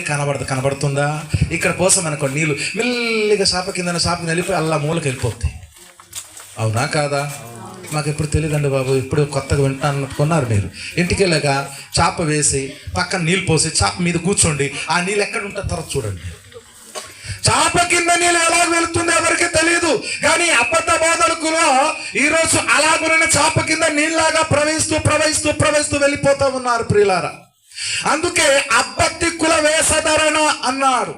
కనబడుతుందా? ఇక్కడ పోసాం అనుకో నీళ్ళు మెల్లిగా చాప కింద వెళ్ళిపోయి అల్లా మూలకి వెళ్ళిపోతాయి. అవునా కాదా? మాకు ఎప్పుడు తెలియదండి బాబు, ఇప్పుడు కొత్తగా వింటాను కొన్నారు మీరు. ఇంటికి వెళ్ళాక చాప వేసి పక్కన నీళ్ళు పోసి చాప మీద కూర్చోండి, ఆ నీళ్ళు ఎక్కడ ఉంటుంది తర్వాత చూడండి. చాప కింద నీళ్ళు ఎలా వెళుతుందో ఎవరికి తెలియదు. కానీ అబద్ధ బోధకులు ఈరోజు అలాగునే చాప కింద నీళ్ళలాగా ప్రవహిస్తూ వెళ్ళిపోతూ ఉన్నారు ప్రియులారా. అందుకే అబద్ధికుల వేషధారణ అన్నారు.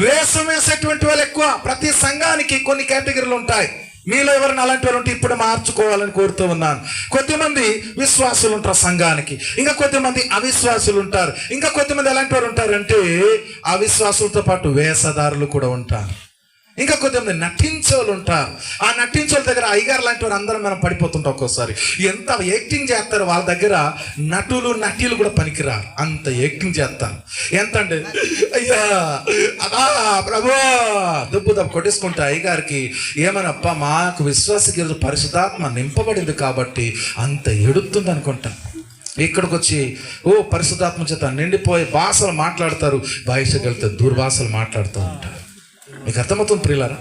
వేషం వేసేటువంటి వాళ్ళు ఎక్కువ. ప్రతి సంఘానికి కొన్ని కేటగిరీలు ఉంటాయి. మీలో ఎవరైనా అలాంటి వారు ఉంటే ఇప్పుడు మార్చుకోవాలని కోరుతూ ఉన్నాను. కొద్దిమంది విశ్వాసులు ఉంటారు సంఘానికి, ఇంకా కొద్దిమంది అవిశ్వాసులు ఉంటారు, ఇంకా కొద్దిమంది ఎలాంటి వారు ఉంటారంటే అవిశ్వాసులతో పాటు వేషధారులు కూడా ఉంటారు, ఇంకా కొద్దిమంది నటించోళ్ళు ఉంటారు. ఆ నటించోళ్ళ దగ్గర అయ్యగారు లాంటి వారు అందరం మనం పడిపోతుంటాం. ఒక్కోసారి ఎంత యాక్టింగ్ చేస్తారు వాళ్ళ దగ్గర, నటీలు కూడా పనికిరారు, అంత యాక్టింగ్ చేస్తారు. ఎంత అంటే అయ్యా అదా ప్రభు దెబ్బ కొట్టేసుకుంటా అయ్యగారికి ఏమనప్ప మాకు విశ్వాసకి పరిశుద్ధాత్మ నింపబడింది కాబట్టి అంత ఎడుతుంది అనుకుంటా. ఇక్కడికి వచ్చి పరిశుద్ధాత్మ చేత నిండిపోయి భాషలు మాట్లాడతారు, భాషకి వెళ్తే దూర్భాషలు మాట్లాడుతూ ఉంటారు. మీకు అర్థమవుతుంది ప్రియులారా?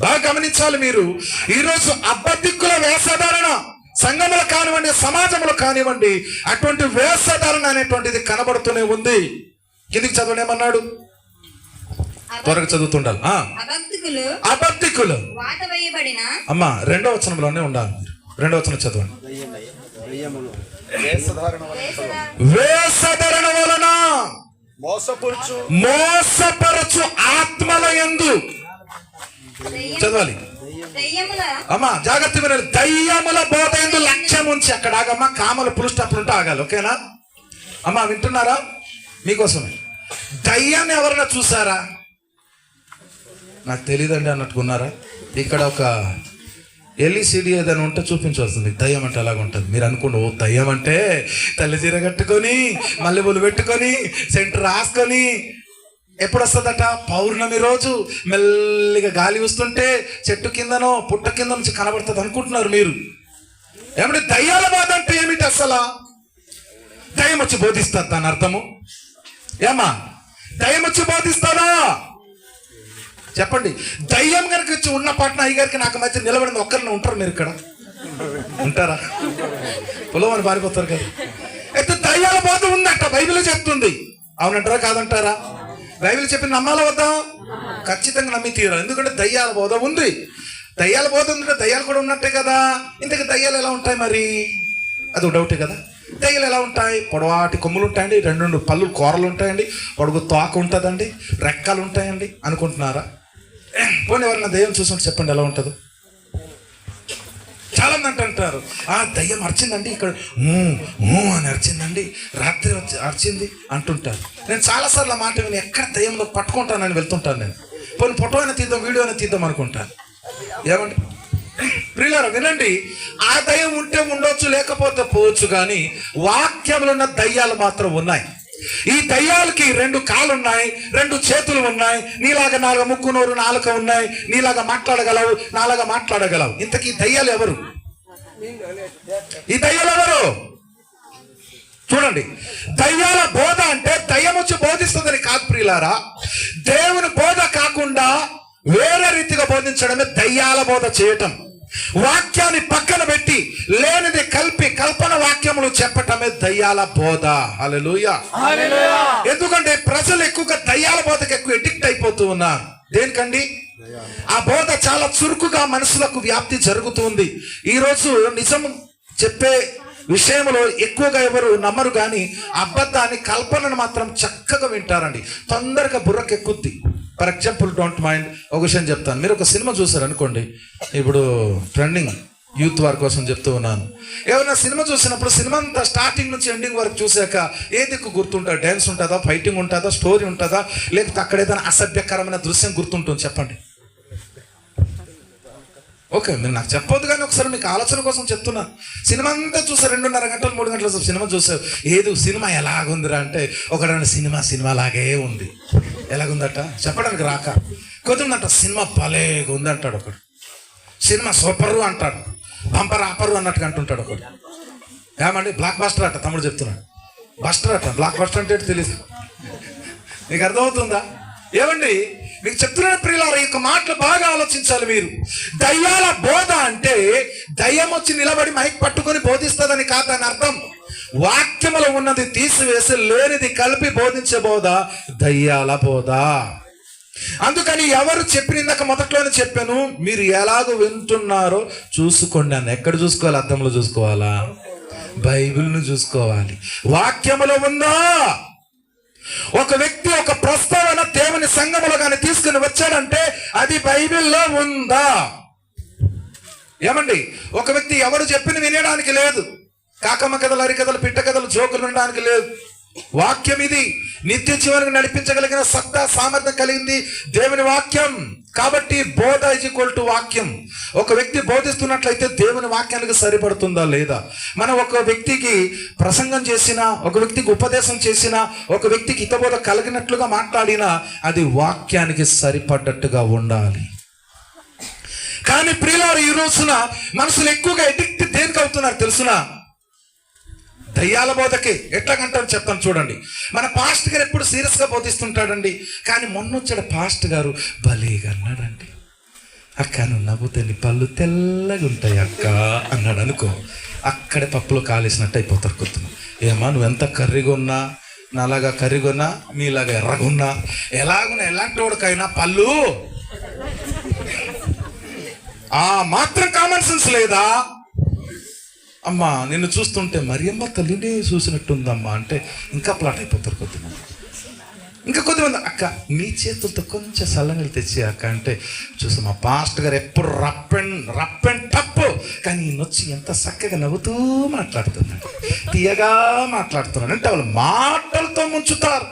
బాగా గమనించాలి మీరు. ఈరోజు అబద్ధికుల వేషధారణ సంఘములు కానివ్వండి, సమాజంలో కానివ్వండి, అటువంటి వేషధారణ అనేటువంటిది కనబడుతూనే ఉంది. కిందికి చదవండి, ఏమన్నాడు? త్వరగా చదువుతుండాలి. అబద్ధికులు అమ్మా 2వ వచనంలోనే ఉండాలి. 2వ వచనం చదవండి. వేషధారణ వలన మోసపరచు ఆత్మల యందు చదవాలి అమ్మా, జాగ్రత్త వినాలి. దయ్యముల బోధ యందు లక్ష్యం ఉంచి అక్కడ ఆగమ్మా, కామలు పులుస్టప్పుడు ఉంటే ఆగాలి. ఓకేనా అమ్మా? వింటున్నారా? మీకోసమే. దయ్యాన్ని ఎవరైనా చూసారా? నాకు తెలియదండి అన్నట్టుకున్నారా? ఇక్కడ ఒక ఎల్ఈసిడి ఏదైనా ఉంటే చూపించవలసింది. దయ్యం అంటే అలాగ ఉంటుంది. మీరు అనుకోండి, దయ్యం అంటే తల్లి చీర కట్టుకొని మల్లెపూలు పెట్టుకొని సెంటర్ రాసుకొని ఎప్పుడు వస్తుందట? పౌర్ణమి రోజు మెల్లిగా గాలి వస్తుంటే చెట్టు కిందనో పుట్ట కింద నుంచి కనబడుతుంది అనుకుంటున్నారు మీరు. ఏమంటే దయ్యాల బాధ అంటే ఏమిటి అసలు? దయ్యం వచ్చి బోధిస్తారు, దాని అర్థము ఏమా? దయ్యం వచ్చి బోధిస్తారా? చెప్పండి. దయ్యం కనుక వచ్చి ఉన్న పాటన అయ్యగారికి నాకు మధ్య నిలబడింది ఒక్కరిని ఉంటారు. మీరు ఇక్కడ ఉంటారా? పొలం అని పారిపోతారు కదా. అయితే దయ్యాల బోధ ఉందట, బైబిల్ చెప్తుంది. అవునంటారా కాదంటారా? బైబిల్ చెప్పింది నమ్మాలా వద్దా? ఖచ్చితంగా నమ్మి తీరాలి. ఎందుకంటే దయ్యాల బోధ ఉంది. దయ్యాల బోధ ఉందంటే దయ్యాలు కూడా ఉన్నట్టే కదా. ఇంతకు దయ్యాలు ఎలా ఉంటాయి మరి? అది డౌటే కదా. దయ్యాలు ఎలా ఉంటాయి? పొడవాటి కొమ్ములు ఉంటాయండి, 2 పళ్ళు కూరలు ఉంటాయండి, పొడుగు తోక ఉంటుందండి, రెక్కలు ఉంటాయండి అనుకుంటున్నారా? పోనీ ఎవరన్నా దయ్యం చూసుకుంటే చెప్పండి ఎలా ఉంటుందో. చాలా మంది అంటారు, దయ్యం అరిచిందండి ఇక్కడ అని అరిచిందండి, రాత్రి అరిచింది అంటుంటారు. నేను చాలాసార్లు ఆ మాట విని ఎక్కడ దయ్యంలో పట్టుకుంటానని వెళ్తుంటాను. నేను పోనీ ఫోటో అయినా తీద్దాం, వీడియో అయినా తీద్దాం అనుకుంటాను. ఏమండి ప్రియులారా, వినండి. ఆ దయ్యం ఉంటే ఉండొచ్చు, లేకపోతే పోవచ్చు, కానీ వాక్యంలో ఉన్న దయ్యాలు మాత్రం ఉన్నాయి. ఈ దయ్యాలకి 2 కాళ్ళు ఉన్నాయి, 2 చేతులు ఉన్నాయి, నీలాగా 4 ముక్కు నోరు నాలుక ఉన్నాయి, నీలాగా మాట్లాడగలవు, నాలాగా మాట్లాడగలవు. ఇంతకీ దయ్యాలు ఎవరు? ఈ దయ్యాలు ఎవరు? చూడండి. దయ్యాల బోధ అంటే దయ్యం వచ్చి బోధిస్తుందని కాదు ప్రియులారా. దేవుని బోధ కాకుండా వేరే రీతిగా బోధించడమే దయ్యాల బోధ చేయటం. వాక్యాన్ని పక్కన పెట్టి లేనిది కల్పన వాక్యములు చెప్పటమే దయ్యాల బోధ. హల్లెలూయా. ఎందుకంటే ప్రజలు ఎక్కువగా దయ్యాల బోధకు ఎక్కువ ఎడిక్ట్ అయిపోతూ ఉన్నారు. దేనికండి? ఆ బోధ చాలా చురుకుగా మనుషులకు వ్యాప్తి జరుగుతుంది. ఈరోజు నిజం చెప్పే విషయంలో ఎక్కువగా ఎవరు నమ్మరు, కానీ అబద్ధాన్ని కల్పనను మాత్రం చక్కగా వింటారండి. తొందరగా బుర్రకెక్కుద్ది. ఫర్ ఎగ్జాంపుల్, డోంట్ మైండ్, ఒక విషయం చెప్తాను. మీరు ఒక సినిమా చూసారు అనుకోండి, ఇప్పుడు ట్రెండింగ్ యూత్ వారి కోసం చెప్తూ ఉన్నాను. ఏమైనా సినిమా చూసినప్పుడు సినిమా అంతా స్టార్టింగ్ నుంచి ఎండింగ్ వరకు చూసాక ఏది ఎక్కువ గుర్తుంటుంది? డ్యాన్స్ ఉంటుందా, ఫైటింగ్ ఉంటుందా, స్టోరీ ఉంటుందా, లేకపోతే అక్కడ ఏదైనా అసభ్యకరమైన దృశ్యం గుర్తుంటుంది? చెప్పండి. ఓకే, మీరు నాకు చెప్పొద్దు, కానీ ఒకసారి మీకు ఆలోచన కోసం చెప్తున్నా. సినిమా అంతా చూసారు, 2.5 గంటలు 3 గంటలు సినిమా చూసారు. ఏదో సినిమా ఎలాగుందిరా అంటే ఒకటి సినిమా లాగే ఉంది. ఎలాగుందట చెప్పడానికి రాక. కొద్దిమందంట సినిమా భలేగా ఉంది అంటాడు ఒకడు, సినిమా సూపరు అంటాడు, బంపర్ ఆపరు అన్నట్టుగా అంటుంటాడు ఒకడు. ఏమండి బ్లాక్ బస్టర్ అట, తమ్ముడు చెప్తున్నాడు. బస్టర్ అట, బ్లాక్ బస్టర్ అంటే తెలియదు. మీకు అర్థమవుతుందా? ఏమండి మీకు చెప్తున్నాను ప్రియులారా, ఈ యొక్క మాటలు బాగా ఆలోచించాలి మీరు. దయ్యాల బోధ అంటే దయ్యం వచ్చి నిలబడి మైక్ పట్టుకొని బోధిస్తుందని కాదని అర్థం. వాక్యములో ఉన్నది తీసివేసి లేనిది కలిపి బోధించే బోధ దయ్యాల బోధ. అందుకని ఎవరు చెప్పిన ఇందాక మొదట్లోనే చెప్పాను, మీరు ఎలాగో వింటున్నారో చూసుకోండి అన్న. ఎక్కడ చూసుకోవాలి? అర్థంలో చూసుకోవాలా? బైబిల్ను చూసుకోవాలి. వాక్యములో ఉందా? ఒక వ్యక్తి ఒక ప్రస్తావన దేవుని సంఘములో కానీ తీసుకుని వచ్చాడంటే అది బైబిల్లో ఉందా? ఏమండి ఒక వ్యక్తి ఎవరు చెప్పిన వినడానికి లేదు. కాకమ్మ కథలు, అరికథలు, పిట్ట కథలు, జోకులు వినడానికి లేదు. వాక్యం ఇది నిత్య జీవనానికి నడిపించగలిగిన సత్తా సామర్థ్యం కలిగింది దేవుని వాక్యం. కాబట్టి బోధ ఈజ్ ఈక్వల్ టు వాక్యం. ఒక వ్యక్తి బోధిస్తున్నట్లయితే దేవుని వాక్యానికి సరిపడుతుందా లేదా? మనం ఒక వ్యక్తికి ప్రసంగం చేసినా, ఒక వ్యక్తికి ఉపదేశం చేసినా, ఒక వ్యక్తికి హితబోధ కలిగినట్లుగా మాట్లాడినా అది వాక్యానికి సరిపడ్డట్టుగా ఉండాలి. కానీ ప్రియులారు ఈ రోజున మనుషులు ఎక్కువగా ఎడిక్ట్ దేనికి అవుతున్నారు తెలుసునా? దయ్యాల బోధకి. ఎట్లాగంటారు చెప్తాను చూడండి. మన పాస్ట్ గారు ఎప్పుడు సీరియస్గా బోధిస్తుంటాడండి, కానీ మొన్న వచ్చాడు పాస్ట్ గారు భలేగా అన్నాడండి. అక్క నువ్వు నవ్వుతే నీ పళ్ళు తెల్లగా ఉంటాయి అక్క అన్నాడు అనుకో, అక్కడే పప్పులో కాలేసినట్టు అయిపోతారు కొత్తను. ఏమా నువ్వు ఎంత కర్రీగా ఉన్నా, నాలాగా కర్రీగా ఉన్నా, మీలాగా ఎర్రగున్నా, ఎలాగున్నా, ఎలాంటి వాడికైనా పళ్ళు ఆ మాత్రం కామన్ సెన్స్ లేదా? అమ్మా నిన్ను చూస్తుంటే మరియమ్మ తల్లిని చూసినట్టుందమ్మా అంటే ఇంకా ప్లాట్ అయిపోతారు కొద్దిమంది. ఇంకా కొద్దిమంది అక్క నీ చేతులతో కొంచెం సల్లనీళ్ళు తెచ్చి అక్క అంటే చూసి మా పాస్ట్ గారు ఎప్పుడు రప్ అండ్ టప్, కానీ ఈయన వచ్చి ఎంత చక్కగా నవ్వుతూ మాట్లాడుతున్నాడు, తీయగా మాట్లాడుతున్నాడు అంటే వాళ్ళు మాటలతో ముంచుతారు.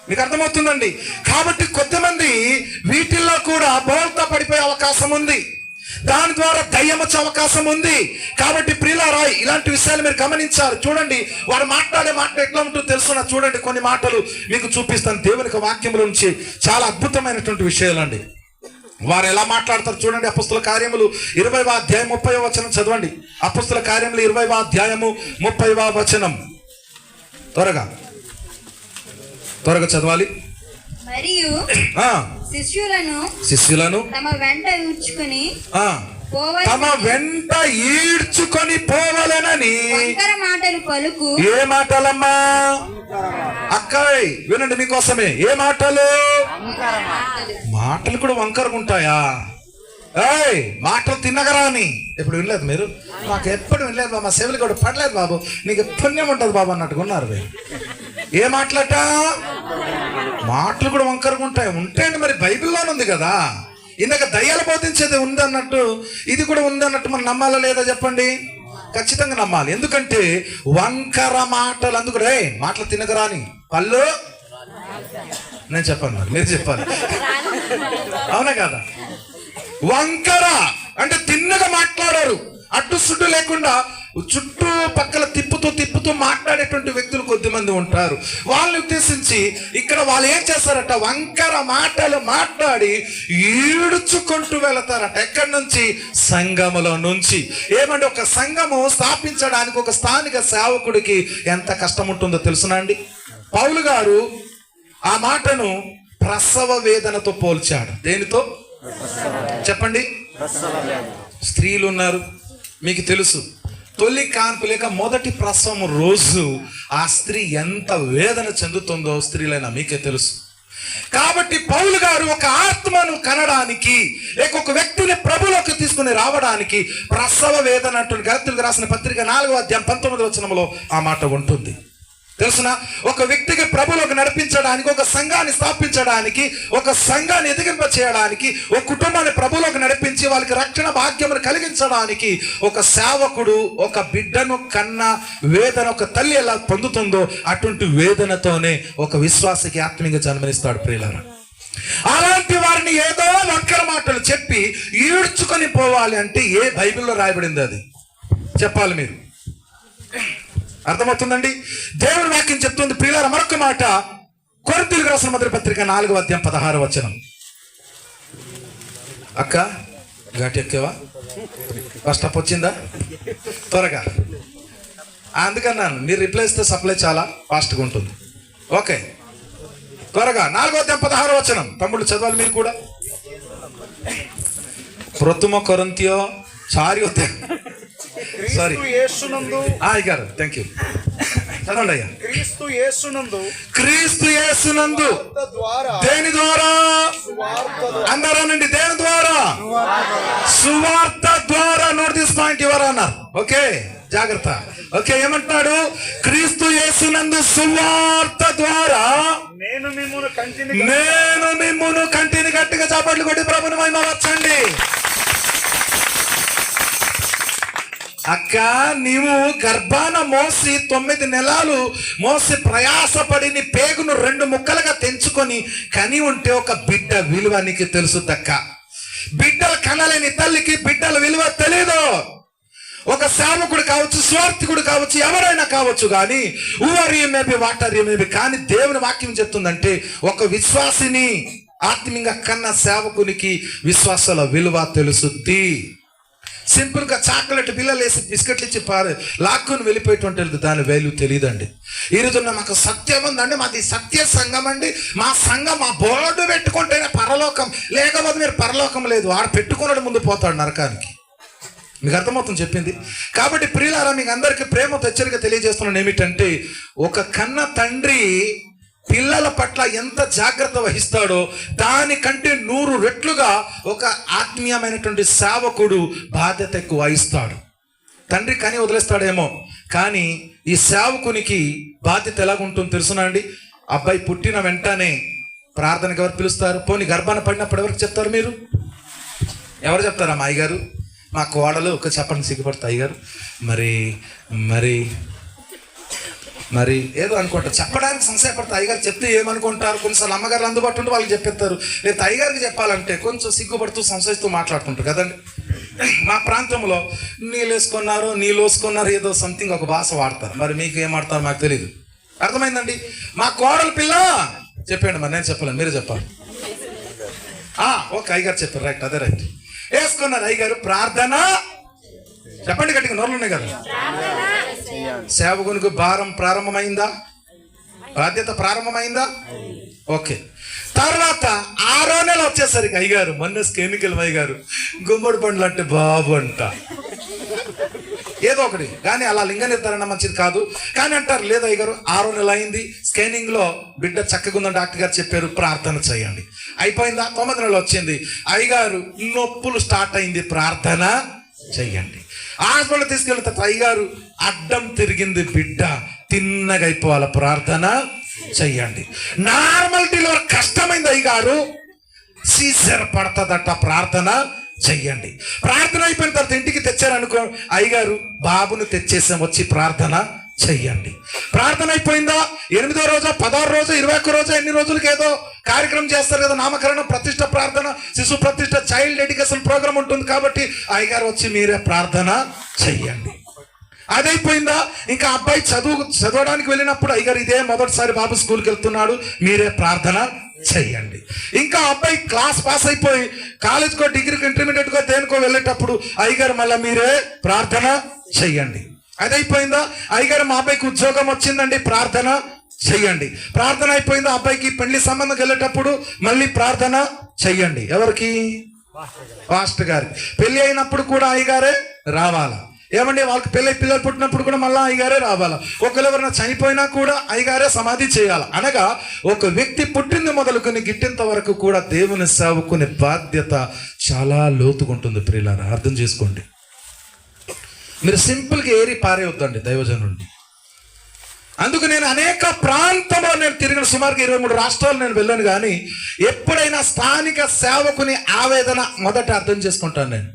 మీకు అర్థమవుతుందండి? కాబట్టి కొద్దిమంది వీటిల్లో కూడా బోల్తా పడిపోయే అవకాశం ఉంది. దాని ద్వారా దయ్యం వచ్చే అవకాశం ఉంది. కాబట్టి ప్రియులారా ఇలాంటి విషయాలు మీరు గమనించాలి. చూడండి వారు మాట్లాడే మాట ఎట్లా ఉంటుందో తెలుసున్నా. చూడండి కొన్ని మాటలు మీకు చూపిస్తాను దేవునికి వాక్యముల నుంచి. చాలా అద్భుతమైనటువంటి విషయాలండి. వారు ఎలా మాట్లాడతారు చూడండి. అపొస్తల కార్యములు 20వ అధ్యాయం 30వ వచనం చదవండి. అపొస్తల కార్యములు 20వ అధ్యాయము 30వ వచనం. త్వరగా చదవాలి. మరియు శిష్యులను తమ వెంట ఈడ్చుకొని పోవాలనని మాటలు పలుకు. ఏ మాటలమ్మా? అక్కాయ్ వినండి మీకోసమే. ఏ మాటలు? మాటలు కూడా వంకరగా ఉంటాయా? మాటలు తిన్నగరా అని ఎప్పుడు వినలేదు మీరు? మాకు ఎప్పుడు వినలేదు బాబు, మా సేవలు కూడా పడలేదు బాబు, నీకు పుణ్యం ఉంటుంది బాబు అన్నట్టుగా ఉన్నారు. ఏ మాటలట? మాటలు కూడా వంకరగా ఉంటాయి. ఉంటాయండి, మరి బైబిల్లోనే ఉంది కదా. ఇందాక దయ్యాలు బోధించేది ఉంది అన్నట్టు ఇది కూడా ఉంది అన్నట్టు మనం నమ్మాలా లేదా చెప్పండి? ఖచ్చితంగా నమ్మాలి. ఎందుకంటే వంకర మాటలు అందుకు మాటలు తినగరా అని పళ్ళు నేను చెప్పాను, మరి మీరు చెప్పాలి. అవునా కదా? వంకర అంటే తిన్నగా మాట్లాడారు, అడ్డు సుడ్డు లేకుండా చుట్టూ పక్కల తిప్పుతూ మాట్లాడేటువంటి వ్యక్తులు కొద్దిమంది ఉంటారు. వాళ్ళని ఉద్దేశించి ఇక్కడ వాళ్ళు ఏం చేస్తారట? వంకర మాటలు మాట్లాడి ఈడ్చుకుంటూ వెళతారట. ఎక్కడి నుంచి? సంఘములో నుంచి. ఏమంటే ఒక సంఘము స్థాపించడానికి ఒక స్థానిక సేవకుడికి ఎంత కష్టం ఉంటుందో తెలుసునా అండి? పౌలు గారు ఆ మాటను ప్రసవ వేదనతో పోల్చాడు. దేనితో చెప్పండి? స్త్రీలు ఉన్నారు, మీకు తెలుసు, తొలి కాన్పు లేక మొదటి ప్రసవం రోజు ఆ స్త్రీ ఎంత వేదన చెందుతుందో స్త్రీలైనా మీకే తెలుసు. కాబట్టి పౌలు గారు ఒక ఆత్మను కనడానికి లేక ఒక వ్యక్తిని ప్రభులోకి తీసుకుని రావడానికి ప్రసవ వేదన అంటుంది. గలతీయులకు రాసిన పత్రిక 4వ అధ్యాయం 19వ వచనంలో ఆ మాట ఉంటుంది. తెలుసునా? ఒక వ్యక్తికి ప్రభులోకి నడిపించడానికి, ఒక సంఘాన్ని స్థాపించడానికి, ఒక సంఘాన్ని ఎదిగింప చేయడానికి, ఒక కుటుంబాన్ని ప్రభులోకి నడిపించి వాళ్ళకి రక్షణ భాగ్యమును కలిగించడానికి ఒక సేవకుడు ఒక బిడ్డను కన్న వేదన ఒక తల్లి ఎలా పొందుతుందో అటువంటి వేదనతోనే ఒక విశ్వాసకి ఆత్మీయంగా జన్మనిస్తాడు ప్రియులారా. అలాంటి వారిని ఏదో వంకర మాటలు చెప్పి ఈడ్చుకొని పోవాలి అంటే ఏ బైబిల్లో రాయబడింది? అది చెప్పాలి మీరు. అర్థమవుతుందండి? దేవుని వాక్యం చెప్తుంది ప్రియులారా. మరొక మాట కొరింథీయులకు రాసిన మొదటి పత్రిక 4వ అధ్యాయం 16వ వచనం. అక్క ఘాటి ఎక్కేవా? ఫస్ట్ స్టాప్ వచ్చిందా? త్వరగా అందుకన్నాను మీరు రిప్లై ఇస్తే సప్లై చాలా ఫాస్ట్గా ఉంటుంది. ఓకే, త్వరగా 4:16 తమ్ముళ్ళు చదవాలి మీరు కూడా. ప్రథమ కొరింథీయు 4 సారీ గారు థ్యాంక్ యూ చదవండి అయ్యా. క్రీస్తు యేసునందు దేని ద్వారా అందరానండి, దేని ద్వారా? సువార్త ద్వారా. నోట్ దిస్ పాయింట్ యువర్ అన్నారు. ఓకే జాగ్రత్త. ఓకే ఏమంటున్నాడు? క్రీస్తు యేసునందు సువార్త ద్వారా నేను మిమ్మును కంటిని గట్టిగా చాపట్లు కొట్టి ప్రభుని మహిమపరచండి. అక్క నీవు గర్భాన మోసి 9 నెలలు మోసి ప్రయాసపడి నీ పేగును 2 ముక్కలుగా తెంచుకొని కని ఉంటే ఒక బిడ్డ విలువ నీకు తెలుసుదక్క. బిడ్డలు కనలేని తల్లికి బిడ్డల విలువ తెలీదు. ఒక సేవకుడు కావచ్చు, స్వార్థికుడు కావచ్చు, ఎవరైనా కావచ్చు, కానీ who are you maybe what are you maybe, కానీ దేవుని వాక్యం చెప్తుందంటే ఒక విశ్వాసిని ఆత్మీయంగా కన్న సేవకునికి విశ్వాసాల విలువ తెలుసుద్ది. సింపుల్ గా చాక్లెట్ బిల్లలు వేసి బిస్కెట్లు ఇచ్చి లాక్కుని వెళ్ళిపోయేటువంటి దాని వాల్యూ తెలియదండి. ఈ రోజున మాకు సత్యం ఉందండి, మాది సత్య సంఘం అండి, మా సంఘం మా బోర్డు పెట్టుకుంటేనే పరలోకం, లేకపోతే మీరు పరలోకం లేదు. ఆడ పెట్టుకున్నాడు ముందు పోతాడు నరకానికి. మీకు అర్థమవుతుంది చెప్పింది. కాబట్టి ప్రియులారా మీకు అందరికీ ప్రేమతో హెచ్చరిక తెలియజేస్తున్నాను ఏమిటంటే, ఒక కన్న తండ్రి పిల్లల పట్ల ఎంత జాగ్రత్త వహిస్తాడో దానికంటే 100 రెట్లుగా ఒక ఆత్మీయమైనటువంటి సేవకుడు బాధ్యత ఎక్కువ వహిస్తాడు. తండ్రి కానీ వదిలేస్తాడేమో, కానీ ఈ సేవకునికి బాధ్యత ఎలాగుంటుందో తెలుసునా అండి? అబ్బాయి పుట్టిన వెంటనే ప్రార్థనకి ఎవరు పిలుస్తారు? పోనీ గర్భాన పడినప్పుడు ఎవరికి చెప్తారు? మీరు ఎవరు చెప్తారా? మా అయ్యగారు, మా కోడలు ఒక చెప్పండి, సిగ్గుపడతా అయ్యగారు మరి మరి మరి ఏదో అనుకుంటారు, చెప్పడానికి సంశయపడతా. అయ్యగారు చెప్తే ఏమనుకుంటారు? కొన్నిసార్లు అమ్మగారు అందుబాటు ఉంటే వాళ్ళకి చెప్పేస్తారు, లేదా అయ్యగారికి చెప్పాలంటే కొంచెం సిగ్గుపడుతూ సంశయిస్తూ మాట్లాడుతుంటారు కదండి. మా ప్రాంతంలో నీళ్ళు వేసుకున్నారు ఏదో సంథింగ్ ఒక భాష వాడతారు. మరి మీకు ఏం వాడతారు మాకు తెలియదు. అర్థమైందండి? మా కోడలు పిల్ల చెప్పండి, మరి నేను చెప్పలేను, మీరే చెప్పాలి. ఓకే అయ్యగారు చెప్పారు, రైట్, అదే రైట్. వేసుకున్నారు అయ్యగారు, ప్రార్థన చెప్పండి గట్టిగా, నోర్లు ఉన్నాయి కదా. సేవకునికి భారం ప్రారంభమైందా? బాధ్యత ప్రారంభమైందా? ఓకే. తర్వాత 6వ నెల వచ్చేసరికి అయ్యగారు మొన్న స్కెమికల్ అయ్యగారు గుమ్మడి పండ్లు అంటే బాబు అంట, ఏదో ఒకటి, కానీ అలా లింగ నిర్ధారణ మంచిది కాదు కానీ అంటారు. లేదు అయ్యగారు 6వ నెల అయింది, స్కానింగ్ లో బిడ్డ చక్కగా ఉందని డాక్టర్ గారు చెప్పారు, ప్రార్థన చేయండి. అయిపోయిందా? 9వ నెల వచ్చింది, అయ్యగారు నొప్పులు స్టార్ట్ అయింది, ప్రార్థన చెయ్యండి. హాస్పిటల్ తీసుకెళ్ళిన తర్వాత అయ్యగారు అడ్డం తిరిగింది బిడ్డ, తిన్నగా అయిపోవాలి, ప్రార్థన చెయ్యండి. నార్మల్ డెలివరీ కష్టమైంది అయ్యగారు, సీజర్ పడుతుందట, ప్రార్థన చెయ్యండి. ప్రార్థన అయిపోయిన తర్వాత ఇంటికి తెచ్చారనుకో, అయ్యగారు బాబును తెచ్చేసాం, వచ్చి ప్రార్థన చెయ్యండి. ప్రార్థన అయిపోయిందా? 8వ రోజు, 16వ రోజు, 21వ రోజు, ఎన్ని రోజులకి ఏదో కార్యక్రమం చేస్తారు కదా, నామకరణం, ప్రతిష్ట, ప్రార్థన, శిశు ప్రతిష్ట, చైల్డ్ డెడికేషన్ ప్రోగ్రామ్ ఉంటుంది. కాబట్టి అయ్యగారు వచ్చి మీరే ప్రార్థన చెయ్యండి. అదైపోయిందా? ఇంకా అబ్బాయి చదవడానికి వెళ్ళినప్పుడు అయ్యగారు ఇదే మొదటిసారి బాబు స్కూల్కి వెళ్తున్నాడు, మీరే ప్రార్థన చెయ్యండి. ఇంకా అబ్బాయి క్లాస్ పాస్ అయిపోయి కాలేజ్కో, డిగ్రీకో, ఇంటర్మీడియట్కో, దేనికో వెళ్ళేటప్పుడు అయ్యగారు మళ్ళీ మీరే ప్రార్థన చెయ్యండి. అదైపోయిందా? అయ్యగారు మా అబ్బాయికి ఉద్యోగం వచ్చిందండి, ప్రార్థన చెయ్యండి. ప్రార్థన అయిపోయిందా? అబ్బాయికి పెళ్లి సంబంధం వెళ్ళేటప్పుడు మళ్ళీ ప్రార్థన చెయ్యండి. ఎవరికి? పాస్టర్ గారికి. పెళ్లి అయినప్పుడు కూడా అయ్యగారే రావాలా? ఏమండి వాళ్ళకి పిల్లలు పుట్టినప్పుడు కూడా మళ్ళీ అయ్యగారే రావాలా? ఒకరు ఎవరైనా చనిపోయినా కూడా అయ్యగారే సమాధి చేయాలి. అనగా ఒక వ్యక్తి పుట్టింది మొదలుకొని గిట్టేంత వరకు కూడా దేవుని సేవకునే బాధ్యత చాలా లోతుగుంటుంది. ప్రియులారా అర్థం చేసుకోండి. మీరు సింపుల్గా ఏరి పారేయొద్దండి దైవజనుడిని. అందుకు నేను అనేక ప్రాంతంలో నేను తిరిగిన, సుమారుగా 23 రాష్ట్రాలు నేను వెళ్ళాను, కానీ ఎప్పుడైనా స్థానిక సేవకుని ఆవేదన మొదట అర్థం చేసుకుంటాను నేను.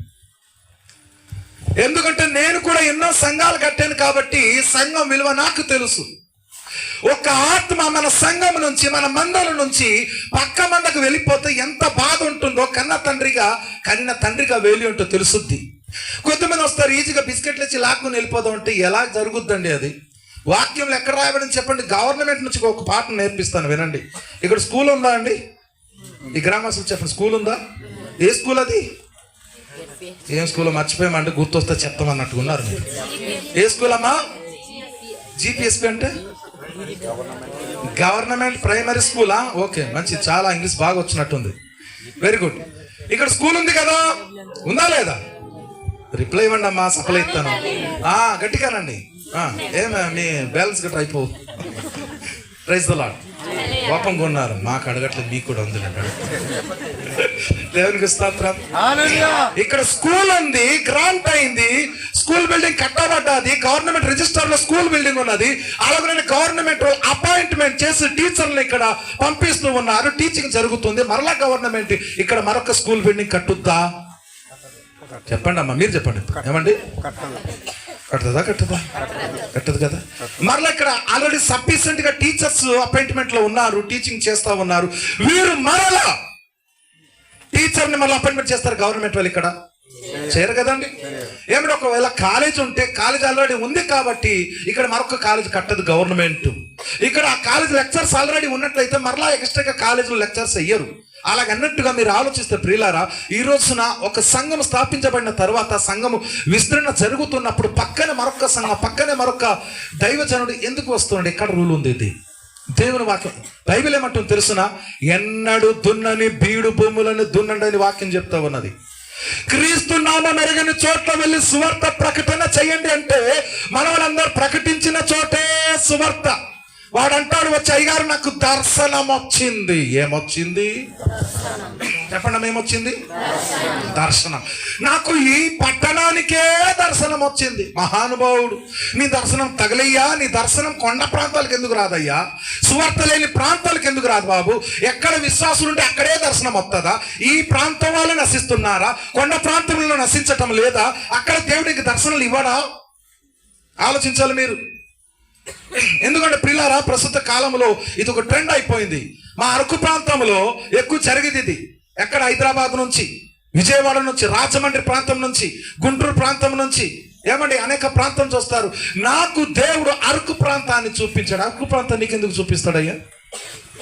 ఎందుకంటే నేను కూడా ఎన్నో సంఘాలు కట్టాను కాబట్టి సంఘం విలువ నాకు తెలుసు. ఒక ఆత్మ మన సంఘం నుంచి, మన మందల నుంచి పక్క మందకు వెళ్ళిపోతే ఎంత బాధ ఉంటుందో కన్న తండ్రిగా వేలి ఉంటో తెలుసుద్ది. కొంతమంది వస్తారు ఈజీగా బిస్కెట్లు ఇచ్చి లాక్కుని వెళ్ళిపోదాం అంటే ఎలా జరుగుద్దండి అది? వాక్యంలో ఎక్కడ రాయబడింది చెప్పండి? గవర్నమెంట్ నుంచి ఒక పాఠం నేర్పిస్తాను వినండి. ఇక్కడ స్కూల్ ఉందా అండి? ఈ గ్రామస్తులు చెప్పండి, స్కూల్ ఉందా? ఏ స్కూల్ అది? ఏం స్కూల్ మర్చిపోయామంటే గుర్తొస్తే చెప్తామన్నట్టుకున్నారు మీరు. ఏ స్కూల్ అమ్మా? జిపిఎస్పి అంటే గవర్నమెంట్ ప్రైమరీ స్కూలా? ఓకే, మంచి, చాలా ఇంగ్లీష్ బాగా వచ్చినట్టుంది. Very good. ఇక్కడ స్కూల్ ఉంది కదా, ఉందా లేదా? రిప్లై ఇవ్వండి అమ్మా, సప్లై ఇస్తాను. గట్టిగానండి. ఏమే మీ బ్యాలెన్స్ గట్రా అయిపో. Praise the lord. కోపంగా ఉన్నారు, మాకు అడగట్లేదు, మీకు కూడా ఉంది. దేవునికి స్తోత్రం. ఇక్కడ స్కూల్ ఉంది, గ్రాంట్ అయింది, స్కూల్ బిల్డింగ్ కట్టబడ్డది, గవర్నమెంట్ రిజిస్టర్ లో స్కూల్ బిల్డింగ్ ఉన్నది. అలాగే గవర్నమెంట్ అపాయింట్మెంట్ చేసి టీచర్లు ఇక్కడ పంపిస్తూ ఉన్నారు, టీచింగ్ జరుగుతుంది. మరలా గవర్నమెంట్ ఇక్కడ మరొక స్కూల్ బిల్డింగ్ కట్టుద్దా? చెప్పండి అమ్మా, మీరు చెప్పండి. ఏమండి, కట్టదా? కట్టదు కదా. మరలా ఇక్కడ ఆల్రెడీ సఫిషియెంట్ గా టీచర్స్ అపాయింట్మెంట్ లో ఉన్నారు, టీచింగ్ చేస్తా ఉన్నారు. వీరు మరలా టీచర్ ని మళ్ళీ అపాయింట్మెంట్ చేస్తారు గవర్నమెంట్ వాళ్ళు, ఇక్కడ చేయరు కదండి. ఏమిటి, ఒకవేళ కాలేజ్ ఉంటే కాలేజ్ ఆల్రెడీ ఉంది కాబట్టి ఇక్కడ మరొక కాలేజ్ కట్టదు గవర్నమెంట్. ఇక్కడ ఆ కాలేజ్ లెక్చర్స్ ఆల్రెడీ ఉన్నట్లయితే మరలా ఎక్స్ట్రాగా కాలేజీలో లెక్చర్స్ అయ్యరు. అలాగన్నట్టుగా మీరు ఆలోచిస్తే ప్రియులారా, ఈ రోజున ఒక సంఘం స్థాపించబడిన తర్వాత సంఘము విస్తరణ జరుగుతున్నప్పుడు పక్కనే మరొక సంఘం, పక్కనే మరొక దైవజనుడు ఎందుకు వస్తుండే? ఎక్కడ రూల్ ఉంది ఇది? దేవుని వాక్యం బైబిల్ ఏమంటుంది తెలుసునా? ఎన్నడు దున్నని బీడు భూములను దున్నండి అని వాక్యం చెప్తా ఉన్నది. క్రీస్తు నామం ఎరగని చోట్ల వెళ్ళి సువార్త ప్రకటన చేయండి అంటే మనవాళ్ళందరూ ప్రకటించిన చోటే సువార్త. వాడంటాడు వచ్చి, అయ్యగారు నాకు దర్శనం వచ్చింది. ఏమొచ్చింది చెప్పండి, ఏమొచ్చింది? దర్శనం. నాకు ఈ పట్టణానికే దర్శనం వచ్చింది. మహానుభావుడు, నీ దర్శనం తగలయ్యా, నీ దర్శనం కొండ ప్రాంతాలకు ఎందుకు రాదయ్యా? సువార్త లేని ప్రాంతాలకు ఎందుకు రాదు బాబు? ఎక్కడ విశ్వాసులు ఉంటే అక్కడే దర్శనం వస్తుందా? ఈ ప్రాంతం వాళ్ళు నశిస్తున్నారా? కొండ ప్రాంతంలో నశించటం లేదా? అక్కడ దేవుడికి దర్శనాలు ఇవ్వడా? ఆలోచించాలి మీరు. ఎందుకంటే ప్రియులారా, ప్రస్తుత కాలంలో ఇది ఒక ట్రెండ్ అయిపోయింది. మా అరకు ప్రాంతంలో ఎక్కువ జరిగేది ఇది. ఎక్కడ? హైదరాబాద్ నుంచి, విజయవాడ నుంచి, రాజమండ్రి ప్రాంతం నుంచి, గుంటూరు ప్రాంతం నుంచి, ఏమండి అనేక ప్రాంతం చూస్తారు. నాకు దేవుడు అరకు ప్రాంతాన్ని చూపించాడు. అరకు ప్రాంతం నీకు ఎందుకు చూపిస్తాడయ్యా?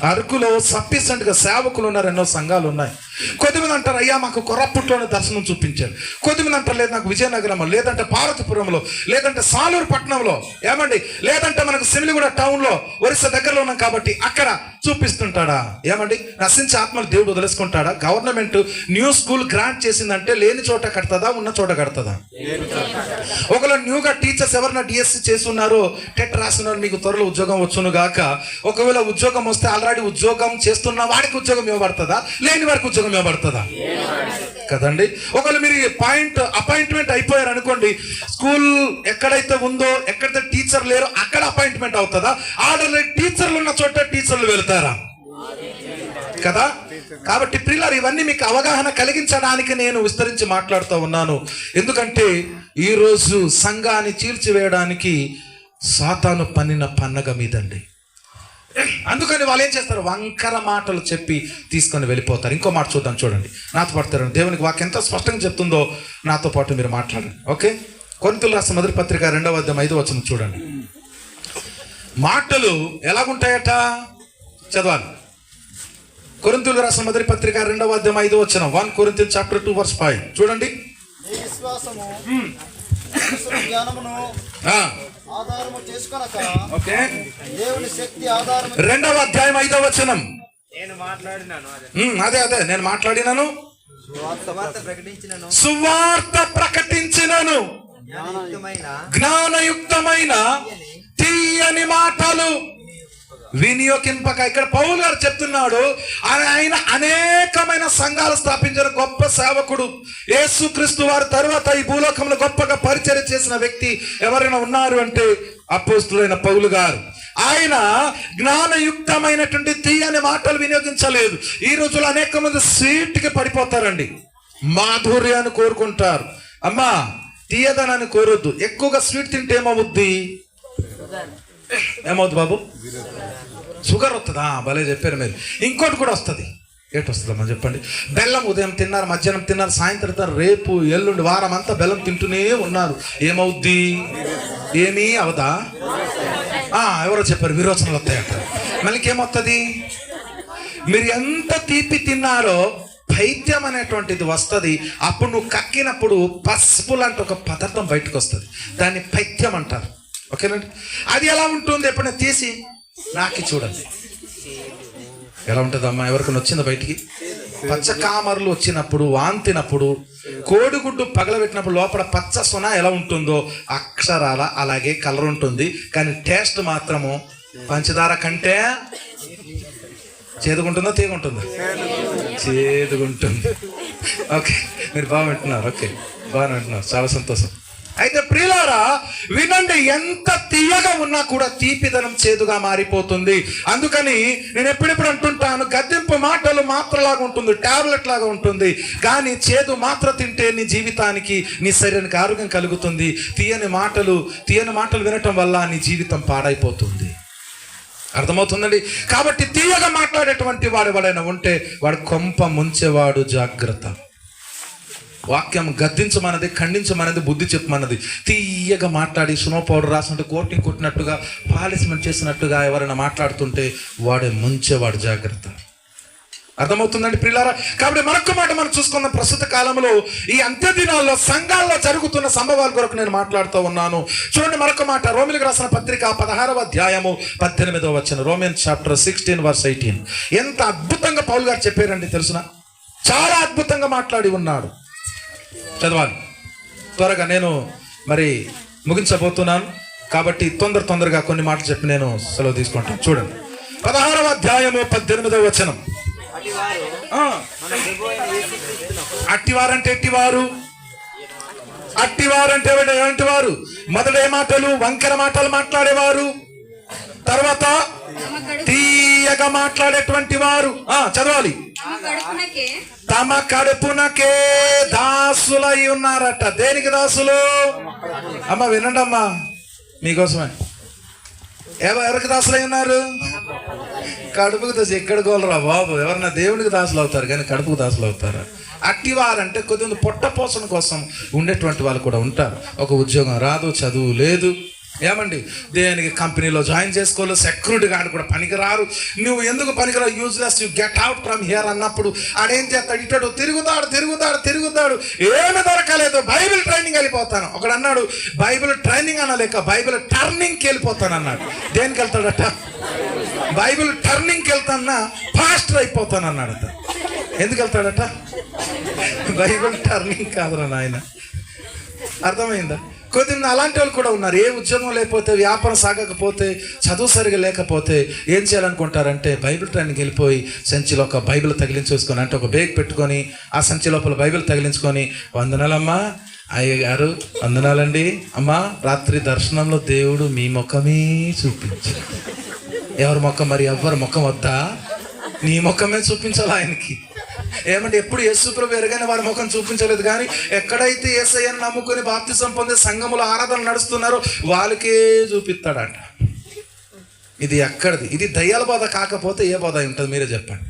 అరకులో సఫిషియెంట్ గా సేవకులు ఉన్నారు, ఎన్నో సంఘాలు ఉన్నాయి. కొద్దిమంది అంటారు, అయ్యా మాకు కొర్రపుట్లోనే దర్శనం చూపించారు. కొద్దిమంది అంటారు, లేదు నాకు విజయనగరంలో, లేదంటే పార్వతీపురంలో, లేదంటే సాలూరు పట్టణంలో, ఏమండి లేదంటే మనకు సిమిలిగూడ టౌన్ లో, ఒరిస్సా దగ్గరలో ఉన్నాం కాబట్టి అక్కడ చూపిస్తుంటాడా? ఏమండి నశించే ఆత్మలు దేవుడు వదిలేసుకుంటాడా? గవర్నమెంట్ న్యూ స్కూల్ గ్రాంట్ చేసిందంటే లేని చోట కడతదా, ఉన్న చోట కడతదా? ఒకవేళ న్యూగా టీచర్స్ ఎవరైనా డిఎస్సి చేసి ఉన్నారో, టెట్ రాస్తున్నారు, మీకు త్వరలో ఉద్యోగం వచ్చును గాక. ఒకవేళ ఉద్యోగం వస్తే ఆల్రెడీ ఉద్యోగం చేస్తున్న వాడికి ఉద్యోగం ఇవ్వబడుతుందా, లేని వారికి ఉద్యోగం ఇవ్వబడుతుందా? కదండి. ఒకవేళ మీరు అపాయింట్మెంట్ అయిపోయారు అనుకోండి, స్కూల్ ఎక్కడైతే ఉందో, ఎక్కడైతే టీచర్ లేరో అక్కడ అపాయింట్మెంట్ అవుతుందా? ఆల్రెడీ టీచర్లు ఉన్న చోట టీచర్లు వెళ్తారా? కదా. కాబట్టి ప్రియులారా, ఇవన్నీ మీకు అవగాహన కలిగించడానికి నేను విస్తరించి మాట్లాడుతూ ఉన్నాను. ఎందుకంటే ఈరోజు సంఘాన్ని చీల్చివేయడానికి సాతాను పన్నిన పన్నగ మీదండి. అందుకని వాళ్ళు ఏం చేస్తారు? వంకర మాటలు చెప్పి తీసుకొని వెళ్ళిపోతారు. ఇంకో మాట చూద్దాం, చూడండి, నాతో పడతారు. దేవునికి వాక్యం ఎంత స్పష్టంగా చెప్తుందో నాతో పాటు మీరు మాట్లాడండి. ఓకే, కొరింథీయులకు రాసిన మొదటి పత్రిక 2వ అధ్యాయం 5వ వచనం చూడండి. మాటలు ఎలాగుంటాయట? చదవాలి. కొరింథీయులకు రాసిన మొదటి పత్రిక 2వ అధ్యాయం 5వ వచనం. 1 Corinthians chapter 2 verse 5 చూడండి. ఆధారము చేసుకొనక, ఓకే, దేవుని శక్తి ఆధారము. 2వ అధ్యాయం 5వ వచనం. అదే నేను మాట్లాడినాను, సువార్త ప్రకటించినను, జ్ఞానయుక్తమైన తీయని మాటలు వినియోగింపక. ఇక్కడ పౌలు గారు చెప్తున్నాడు, ఆయన అనేకమైన సంఘాలు స్థాపించిన గొప్ప సేవకుడు. యేసుక్రీస్తు వారి తర్వాత ఈ భూలోకంలో గొప్పగా పరిచర్య చేసిన వ్యక్తి ఎవరైనా ఉన్నారు అంటే అపోస్తులైన పౌలు గారు. ఆయన జ్ఞానయుక్తమైనటువంటి తీయని మాటలు వినియోగించలేదు. ఈ రోజుల్లో అనేక మంది స్వీట్కి పడిపోతారండి, మాధుర్యాన్ని కోరుకుంటారు. అమ్మా, తీయదనాన్ని కోరొద్దు. ఎక్కువగా స్వీట్ తింటే ఏమవుద్ది? ఏమవుద్ది బాబు? షుగర్ వస్తుందా? భలే చెప్పారు మీరు. ఇంకోటి కూడా వస్తుంది. ఏటి వస్తుందమ్మా చెప్పండి? బెల్లం ఉదయం తిన్నారు, మధ్యాహ్నం తిన్నారు, సాయంత్రం తిన్నారు, రేపు ఎల్లుండి వారం అంతా బెల్లం తింటూనే ఉన్నారు. ఏమవుద్ది? ఏమీ అవదా? ఎవరో చెప్పారు, విరోచనలు వస్తాయంట. మళ్ళీ ఏమవుతుంది? మీరు ఎంత తీపి తిన్నారో పైత్యం అనేటువంటిది వస్తుంది. అప్పుడు నువ్వు కక్కినప్పుడు పసుపు లాంటి ఒక పదార్థం బయటకు వస్తుంది, దాన్ని పైత్యం అంటారు. ఓకేనండి. అది ఎలా ఉంటుంది ఎప్పుడైనా తీసి నాకి చూడండి ఎలా ఉంటుందమ్మా. ఎవరికైనా వచ్చిందా బయటికి? పచ్చ కామర్లు వచ్చినప్పుడు, వాంతినప్పుడు, కోడిగుడ్డు పగలబెట్టినప్పుడు లోపల పచ్చ సొన ఎలా ఉంటుందో అక్షరాల అలాగే కలర్ ఉంటుంది. కానీ టేస్ట్ మాత్రము పంచదార కంటే చేదుగుంటుందో తీగుంటుందో? చేదుగుంటుంది. ఓకే, మీరు బాగా వింటున్నారు. ఓకే, బాగా వింటున్నారు, చాలా సంతోషం. అయితే ప్రియులారా వినండి, ఎంత తీయగా ఉన్నా కూడా తీపిదనం చేదుగా మారిపోతుంది. అందుకని నేను ఎప్పుడెప్పుడు అంటుంటాను, గద్దెంపు మాటలు మాత్రలాగా ఉంటుంది, టాబ్లెట్ లాగా ఉంటుంది. కానీ చేదు మాత్ర తింటే నీ జీవితానికి, నీ శరీరానికి ఆరోగ్యం కలుగుతుంది. తీయని మాటలు వినటం వల్ల నీ జీవితం పాడైపోతుంది. అర్థమవుతుందండి. కాబట్టి తీయగా మాట్లాడేటువంటి వాడు ఎవడైనా ఉంటే వాడు కొంప ముంచేవాడు. జాగ్రత్త. వాక్యం గద్దించమన్నది, ఖండించమన్నది, బుద్ధి చెప్పమన్నది. తీయగా మాట్లాడి స్నో పౌడర్ రాసినట్టు, కోటింగ్ కొట్టినట్టుగా, పాలిష్మెంట్ చేసినట్టుగా ఎవరైనా మాట్లాడుతుంటే వాడే ముంచేవాడు. జాగ్రత్త. అర్థమవుతుందండి ప్రియులారా. కాబట్టి మరొక మాట మనం చూసుకున్న ప్రస్తుత కాలంలో ఈ అంత్య దినాల్లో సంఘాల్లో జరుగుతున్న సంభవాల కొరకు నేను మాట్లాడుతూ ఉన్నాను. చూడండి మరొక మాట, రోమిలకు రాసిన పత్రిక 16వ అధ్యాయము 18వ వచనం. Roman chapter 16 verse 18. ఎంత అద్భుతంగా పౌలు గారు చెప్పారండి తెలుసునా? చాలా అద్భుతంగా మాట్లాడి ఉన్నాడు. చదవాలి త్వరగా, నేను మరి ముగించబోతున్నాను కాబట్టి తొందరగా కొన్ని మాటలు చెప్పి నేను సెలవు తీసుకుంటాను. చూడండి 16వ అధ్యాయము 18వ వచనం. అట్టివారంటే ఎలాంటి వారు? మొదట ఏ మాటలు? వంకర మాటలు మాట్లాడేవారు. తర్వాత తీయగా మాట్లాడేటువంటి వారు. చదవాలి. తమ కడుపునకే దాసులై ఉన్నారట. దేనికి దాసులు? అమ్మ వినండి అమ్మా, మీకోసమే. ఎవరికి దాసులై ఉన్నారు? కడుపుకు దాసు. ఎక్కడ గోలరా బాబు, ఎవరన్నా దేవునికి దాసులు అవుతారు కానీ కడుపుకు దాసులు అవుతారా? అట్టివారంటే కొద్దిమంది పొట్ట పోషణ కోసం ఉండేటువంటి వాళ్ళు కూడా ఉంటారు. ఒక ఉద్యోగం రాదు, చదువు లేదు, ఏమండి దేనికి కంపెనీలో జాయిన్ చేసుకోలేదు, సెక్యూరిటీ గార్డు కూడా పనికిరారు. నువ్వు ఎందుకు పనికిరావు? Useless, you get out from here అన్నప్పుడు ఆడేం చేస్తాడు? ఇటాడు తిరుగుతాడు, ఏమి దొరకలేదు, బైబిల్ ట్రైనింగ్ వెళ్ళిపోతాను. ఒకడు అన్నాడు బైబిల్ ట్రైనింగ్ అనలేక బైబిల్ టర్నింగ్కి వెళ్ళిపోతాను అన్నాడు. దేనికి వెళ్తాడట? బైబిల్ టర్నింగ్కి వెళ్తానా ఫాస్టర్ అయిపోతాను అన్నాడు అతను. ఎందుకు వెళ్తాడట? బైబిల్ టర్నింగ్ కాదురా నాయన. అర్థమైందా? కొద్దిమంది అలాంటి వాళ్ళు కూడా ఉన్నారు. ఏ ఉద్యోగం లేకపోతే, వ్యాపారం సాగకపోతే, చదువు సరిగా లేకపోతే ఏం చేయాలనుకుంటారంటే బైబిల్ ట్రైనింగ్కి వెళ్ళిపోయి సంచిలో ఒక బైబిల్ తగిలించేసుకొని, అంటే ఒక బేగ్ పెట్టుకొని ఆ సంచి లోపల బైబిల్ తగిలించుకొని, వందనాలమ్మా అయ్యగారు, వందనాలండి అమ్మా, రాత్రి దర్శనంలో దేవుడు మీ ముఖమే చూపించాడు. ఎవరి ముఖం? మరి ఎవరి ముఖం వద్దా? నీ ముఖమే చూపించాలి ఆయనకి. ఏమంటే ఎప్పుడు యేసుప్రభు ఎరగని వారి ముఖం చూపించలేదు. కానీ ఎక్కడైతే యేసయ్యను నమ్ముకొని బాప్తిసం పొందే సంఘముల ఆరాధన నడుస్తున్నారో వాళ్ళకే చూపిస్తాడట. ఇది ఎక్కడిది? ఇది దయ్యాల బాధ కాకపోతే ఏ బాధ ఉంటుంది? మీరే చెప్పండి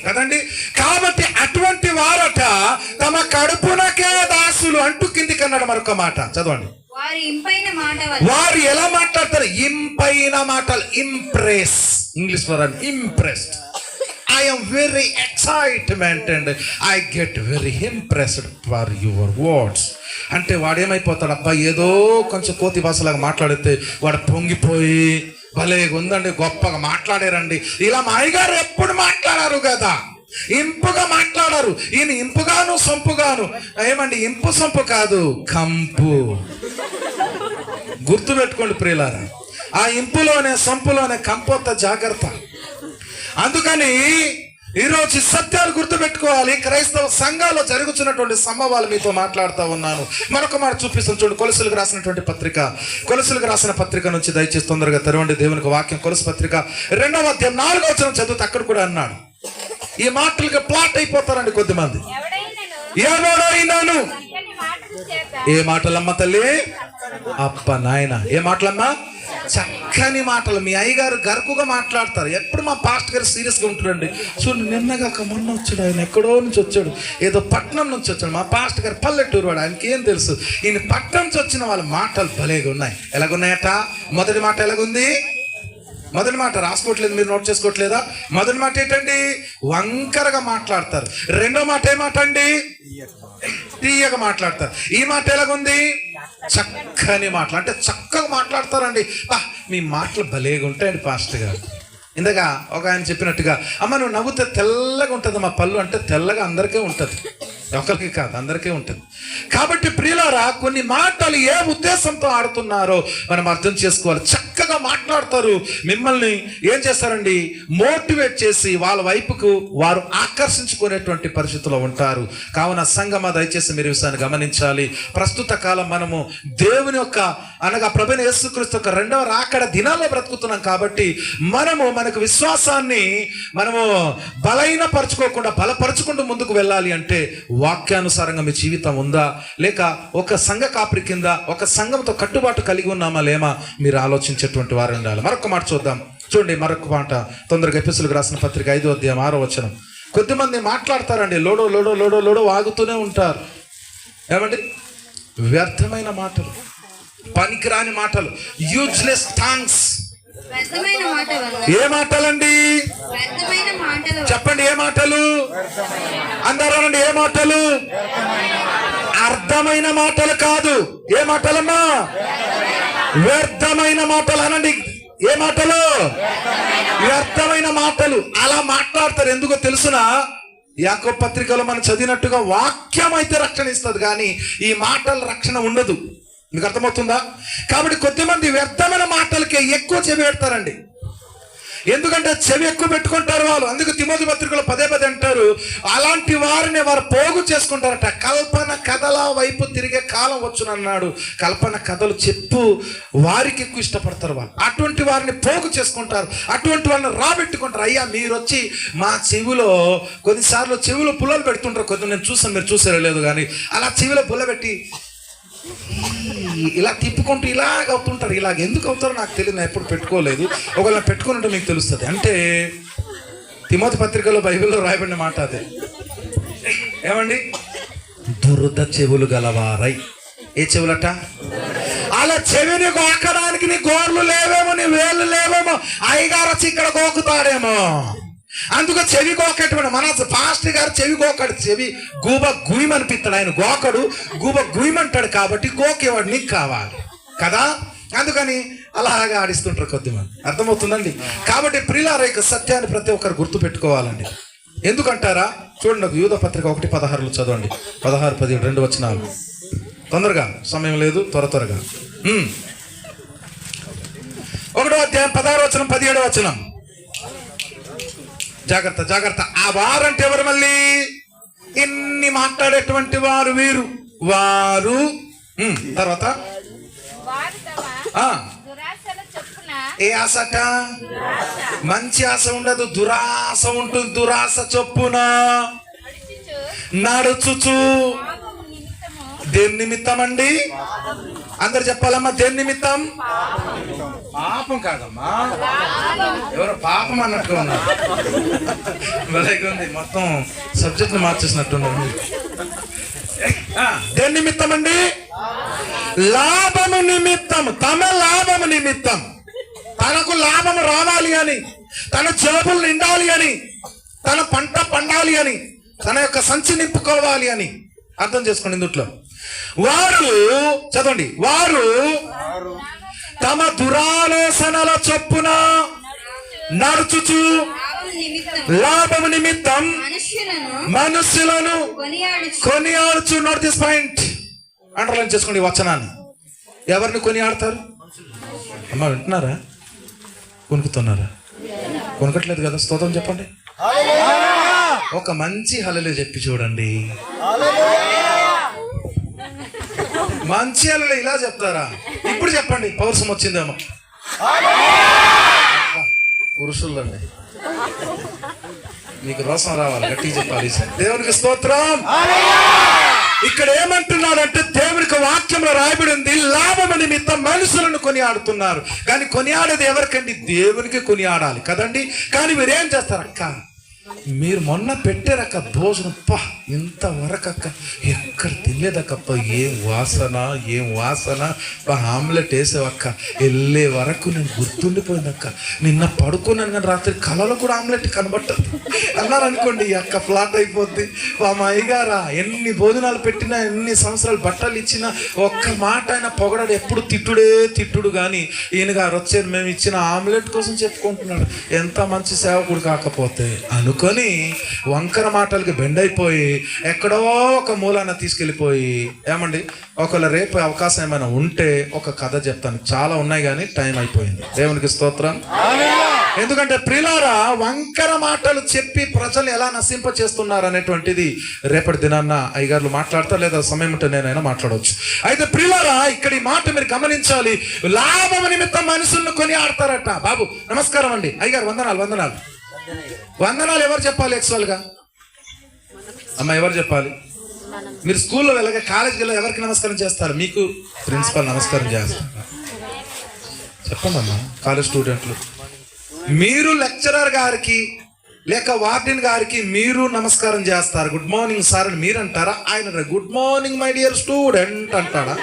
కదండి. కాబట్టి అటువంటి వారట తమ కడుపునకే దాసులు అంటూ కిందికి అన్నాడు. మరొక మాట చదవండి. వారు ఎలా మాట్లాడతారు? ఇంపైన మాటలు. Impress, English were impressed. I am very excitement and I get very impressed for your words. అంటే వాడు ఏమైపోతాడు? అబ్బా ఏదో కొంచెం కోతి భాషలాగా మాట్లాడితే వాడు పొంగిపోయి భలే ఉందండి, గొప్పగా మాట్లాడారండి, ఇలా మా అయ్యగారు ఎప్పుడు మాట్లాడారు కదా, ఇంపుగా మాట్లాడారు. ఈయన ఇంపుగాను సొంపుగాను. ఏమండి? ఇంపు సొంపు కాదు, కంపు. గుర్తు పెట్టుకోండి ప్రియులారా, ఆ ఇంపులోనే సొంపులోనే కంపొత్త. జాగ్రత్త. అందుకని ఈరోజు సత్యాలు గుర్తుపెట్టుకోవాలి. క్రైస్తవ సంఘాల్లో జరుగుతున్నటువంటి సంభవాలు మీతో మాట్లాడుతూ ఉన్నాను. మరొక మాట చూపిస్తాను చూడండి. కొలసలకు రాసిన పత్రిక నుంచి దయచేసి తొందరగా తెరవండి దేవునికి వాక్యం. కొలస పత్రిక 2వ అధ్యాయం 4వ వచనం చదివితే అక్కడ కూడా అన్నాడు. ఈ మాటలకి ప్లాట్ అయిపోతారండి కొద్దిమంది. ఎవడైనాను ఏ మాటలమ్మ తల్లి? అప్ప నాయన, ఏ మాటలమ్మా? చక్కని మాటలు. మీ అయ్యగారు గరుకుగా మాట్లాడతారు. ఎప్పుడు మా పాస్టర్ గారు సీరియస్గా ఉంటారండి. చూడండి, నిన్నగా మొన్న వచ్చాడు ఆయన, ఎక్కడో నుంచి వచ్చాడు, ఏదో పట్నం నుంచి వచ్చాడు. మా పాస్టర్ గారు పల్లెటూరు వాడు, ఆయనకి ఏం తెలుసు. ఈయన పట్నం నుంచి వచ్చిన వాళ్ళ మాటలు భలేగా ఉన్నాయి. ఎలాగున్నాయట? మొదటి మాట ఎలాగుంది? మొదటి మాట రాసుకోవట్లేదు, మీరు నోట్ చేసుకోవట్లేదా? మొదటి మాట ఏంటండి? వంకరగా మాట్లాడతారు. రెండో మాట ఏమాట అండి? తీయగా మాట్లాడతారు. ఈ మాట ఎలాగుంది? చక్కని మాటలు, అంటే చక్కగా మాట్లాడతారండి. మీ మాటలు భలేగా ఉంటాయండి పాస్టర్ గారు. ఇందాక ఒక ఆయన చెప్పినట్టుగా, అమ్మ నువ్వు నవ్వుతే తెల్లగా ఉంటుంది మా పళ్ళు, అంటే తెల్లగా అందరికీ ఉంటుంది, ఒకరికి కాదు అందరికీ ఉంటుంది. కాబట్టి ప్రియులారా, కొన్ని మాటలు ఏ ఉద్దేశంతో ఆడుతున్నారో మనం అర్థం చేసుకోవాలి. చక్కగా మాట్లాడతారు, మిమ్మల్ని ఏం చేస్తారండి, మోటివేట్ చేసి వాళ్ళ వైపుకు వారు ఆకర్షించుకునేటువంటి పరిస్థితిలో ఉంటారు. కావున సంగమా దయచేసి మీరు విషయాన్ని గమనించాలి. ప్రస్తుత కాలం మనము దేవుని యొక్క అనగా ప్రభువైన యేసుక్రీస్తు యొక్క రెండవ రాకడ దినాల్లో బ్రతుకుతున్నాం. కాబట్టి మనకు విశ్వాసాన్ని మనము బలహీనపరచుకోకుండా బలపరచుకుంటూ ముందుకు వెళ్ళాలి అంటే వాక్యానుసారంగా మీ జీవితం ఉందా, లేక ఒక సంఘ కాపరి కింద ఒక సంఘంతో కట్టుబాటు కలిగి ఉన్నామా లేమా మీరు ఆలోచించేటువంటి వారు ఉండాలి. మరొక మాట చూద్దాం, చూడండి మరొక మాట తొందరగా ఎఫెసీయులకు రాసిన పత్రిక 5వ అధ్యాయం 6వ వచనం. కొద్దిమంది మాట్లాడతారండి, లోడో లోడో లోడో లోడో వాగుతూనే ఉంటారు. ఏమండి, వ్యర్థమైన మాటలు, పనికిరాని మాటలు, యూజ్లెస్ థాంక్స్. వ్యర్థమైన మాటలు. ఏ మాటలండి? వ్యర్థమైన మాటలు. చెప్పండి, ఏ మాటలు? అందరూ అనండి, ఏ మాటలు? అర్థమైన మాటలు కాదు. ఏ మాటలమ్మా? వ్యర్థమైన మాటలు అనండి. ఏ మాటలు? వ్యర్థమైన మాటలు. అలా మాట్లాడతారు. ఎందుకో తెలుసునా? యాకోబు పత్రికలో మనం చదివినట్టుగా వాక్యం అయితే రక్షణ ఇస్తుంది, కానీ ఈ మాటల రక్షణ ఉండదు. మీకు అర్థమవుతుందా? కాబట్టి కొద్దిమంది వ్యర్థమైన మాటలకే ఎక్కువ చెవి పెడతారండి. ఎందుకంటే చెవి ఎక్కువ పెట్టుకుంటారు వాళ్ళు. అందుకు తిమోతి పత్రికలో పదే పదే అంటారు, అలాంటి వారిని వారు పోగు చేసుకుంటారట. కల్పన కథల వైపు తిరిగే కాలం వచ్చునన్నాడు. కల్పన కథలు చెప్పు వారికి ఎక్కువ ఇష్టపడతారు వాళ్ళు. అటువంటి వారిని పోగు చేసుకుంటారు, అటువంటి వాళ్ళని రాబెట్టుకుంటారు. అయ్యా మీరు వచ్చి మా చెవిలో, కొన్నిసార్లు చెవిలో పుల్లలు పెడుతుంటారు. కొద్ది నేను చూసాను, మీరు చూసారో లేదు కానీ, అలా చెవిలో పుల్ల పెట్టి ఇలా తిప్పుకుంటూ ఇలాగ అవుతుంటారు. ఇలాగ ఎందుకు అవుతారో నాకు తెలియదు, నేను ఎప్పుడు పెట్టుకోలేదు. ఒకవేళ పెట్టుకుని ఉంటే మీకు తెలుస్తుంది. అంటే తిమోతి పత్రికలో బైబిల్లో రాయబడిన మాట అదే. ఏమండి, దురద చెవులు గలవారై. ఏ చెవులట? అలా చెవిని గోకడానికి నీ గోర్లు లేవేమో, నీ వేళ్ళు లేవేమో, అయ్యగారు వచ్చి ఇక్కడ గోకుతాడేమో. అందుకు చెవి గోకటువంటి మన పాస్టర్ గారు చెవి గోకడు. చెవి గూబ గుయ్యమనిపిస్తాడు. ఆయన గోకడు, గూబ గుయ్యమంటాడు. కాబట్టి గోకేవాడు నీకు కావాలి కదా. అందుకని అలాగా ఆడిస్తుంటారు కొద్దిమంది. అర్థమవుతుందండి? కాబట్టి ప్రియులారా, ఇక సత్యాన్ని ప్రతి ఒక్కరు గుర్తు పెట్టుకోవాలండి. ఎందుకంటారా? చూడండి, ఒక యూదా పత్రిక 1:16 చదవండి. 16, 17 2 వచనాలు. తొందరగా, సమయం లేదు, త్వరగా. 1వ అధ్యాయం 16వ వచనం 17వ వచనం. జాగ్రత్త జాగ్రత్త. ఆ వారంటే ఎవరు? మళ్ళీ ఇన్ని మాట్లాడేటువంటి వారు వీరు. వారు తర్వాత ఏ ఆశట? మంచి ఆశ ఉండదు, దురాశ ఉంటుంది. దురాశ చొప్పున నడుచుచు. దేని నిమిత్తం అండి? అందరు చెప్పాలమ్మా, దేని నిమిత్తం? పాపం కాదమ్మా, ఎవరో పాపం అన్నట్టుగా ఉన్నారు. మొత్తం సబ్జెక్ట్ మార్చేసినట్టున్నారు. దేని నిమిత్తం అండి? లాభము నిమిత్తం. తమ లాభము నిమిత్తం, తనకు లాభం రావాలి అని, తన జేబులు నిండాలి అని, తన పంట పండాలి అని, తన యొక్క సంచి నింపుకోవాలి అని. అర్థం చేసుకోండి. ఇందుట్లో వారు, చదవండి, వారు తమ దురాలోచనల చొప్పున నడుచుచు లాభము నిమిత్తం మనుష్యులను కొనియాడుచు. నోట్ దిస్ పాయింట్, అండర్లైన్ చేసుకోండి ఈ వచనాన్ని. ఎవరిని కొనియాడతారు? అమ్మా వింటున్నారా? కొనుక్కుతున్నారా? కొనుక్కట్లేదు కదా. స్తోత్రం చెప్పండి. ఒక మంచి హల్లెలూయా చెప్పి చూడండి. మంచి హల్లెలూయా ఇలా చెప్తారా? ఇప్పుడు చెప్పండి, పౌరుషం వచ్చిందేమో. పురుషులండి, మీకు రోసం రావాలి, గట్టిగా చెప్పాలి. దేవునికి స్తోత్రం. ఇక్కడ ఏమంటున్నాడంటే, దేవునికి వాక్యంలో రాయబడింది, లాభము నిమిత్తం మనుషులను కొనియాడుతున్నారు. కానీ కొనియాడేది ఎవరికండి? దేవునికి కొనియాడాలి కదండి. కానీ మీరేం చేస్తారు? అక్క మీరు మొన్న పెట్టారక్క భోజనం ఇంతవరకు అక్క ఎక్కడ తినలేదక్కప్ప, ఏం వాసన ఆమ్లెట్ వేసావక్క, వెళ్ళే వరకు నేను గుర్తుండిపోయిందక్క. నిన్న పడుకున్నాను కానీ రాత్రి కలలో కూడా ఆమ్లెట్ కనబట్టదు అన్నారనుకోండి, ఈ అక్క ఫ్లాట్ అయిపోద్ది. మా అయ్యగారా ఎన్ని భోజనాలు పెట్టినా, ఎన్ని సంవత్సరాలు బట్టలు ఇచ్చినా ఒక్క మాట ఆయన పొగడాడు, ఎప్పుడు తిట్టుడు కానీ ఈయన గారు వచ్చారు మేము ఇచ్చిన ఆమ్లెట్ కోసం చెప్పుకుంటున్నాడు. ఎంత మంచి సేవకుడు కాకపోతే అనుకొని వంకర మాటలకి బెండ్ అయిపోయి ఎక్కడో ఒక మూలాన తీసుకెళ్ళిపోయి, ఏమండి ఒకవేళ రేపు అవకాశం ఏమైనా ఉంటే ఒక కథ చెప్తాను, చాలా ఉన్నాయి కానీ టైం అయిపోయింది. దేవునికి స్తోత్రం. ఎందుకంటే ప్రియులారా, వంకర మాటలు చెప్పి ప్రజలు ఎలా నశింప చేస్తున్నారు అనేటువంటిది రేపటి దినాన్న అయ్యగారులు మాట్లాడతారు, లేదా సమయం ఉంటే నేనైనా మాట్లాడవచ్చు. అయితే ప్రియులారా, ఇక్కడ ఈ మాట మీరు గమనించాలి. లాభం నిమిత్తం మనుషులను కొని ఆడతారట. బాబు నమస్కారం అండి. అయ్యగారు వందనాలు ఎవరు చెప్పాలి? యాక్చువల్గా అమ్మ ఎవరు చెప్పాలి? మీరు స్కూల్లో వెళ్ళగా కాలేజీకి వెళ్ళగా ఎవరికి నమస్కారం చేస్తారు? మీకు ప్రిన్సిపల్ నమస్కారం చేస్తారు. చెప్పండి అమ్మా. కాలేజ్ స్టూడెంట్లు మీరు లెక్చరర్ గారికి లేక వార్డెన్ గారికి మీరు నమస్కారం చేస్తారు. గుడ్ మార్నింగ్ సార్ అని మీరు అంటారా? ఆయన good morning my dear student అంటాడా?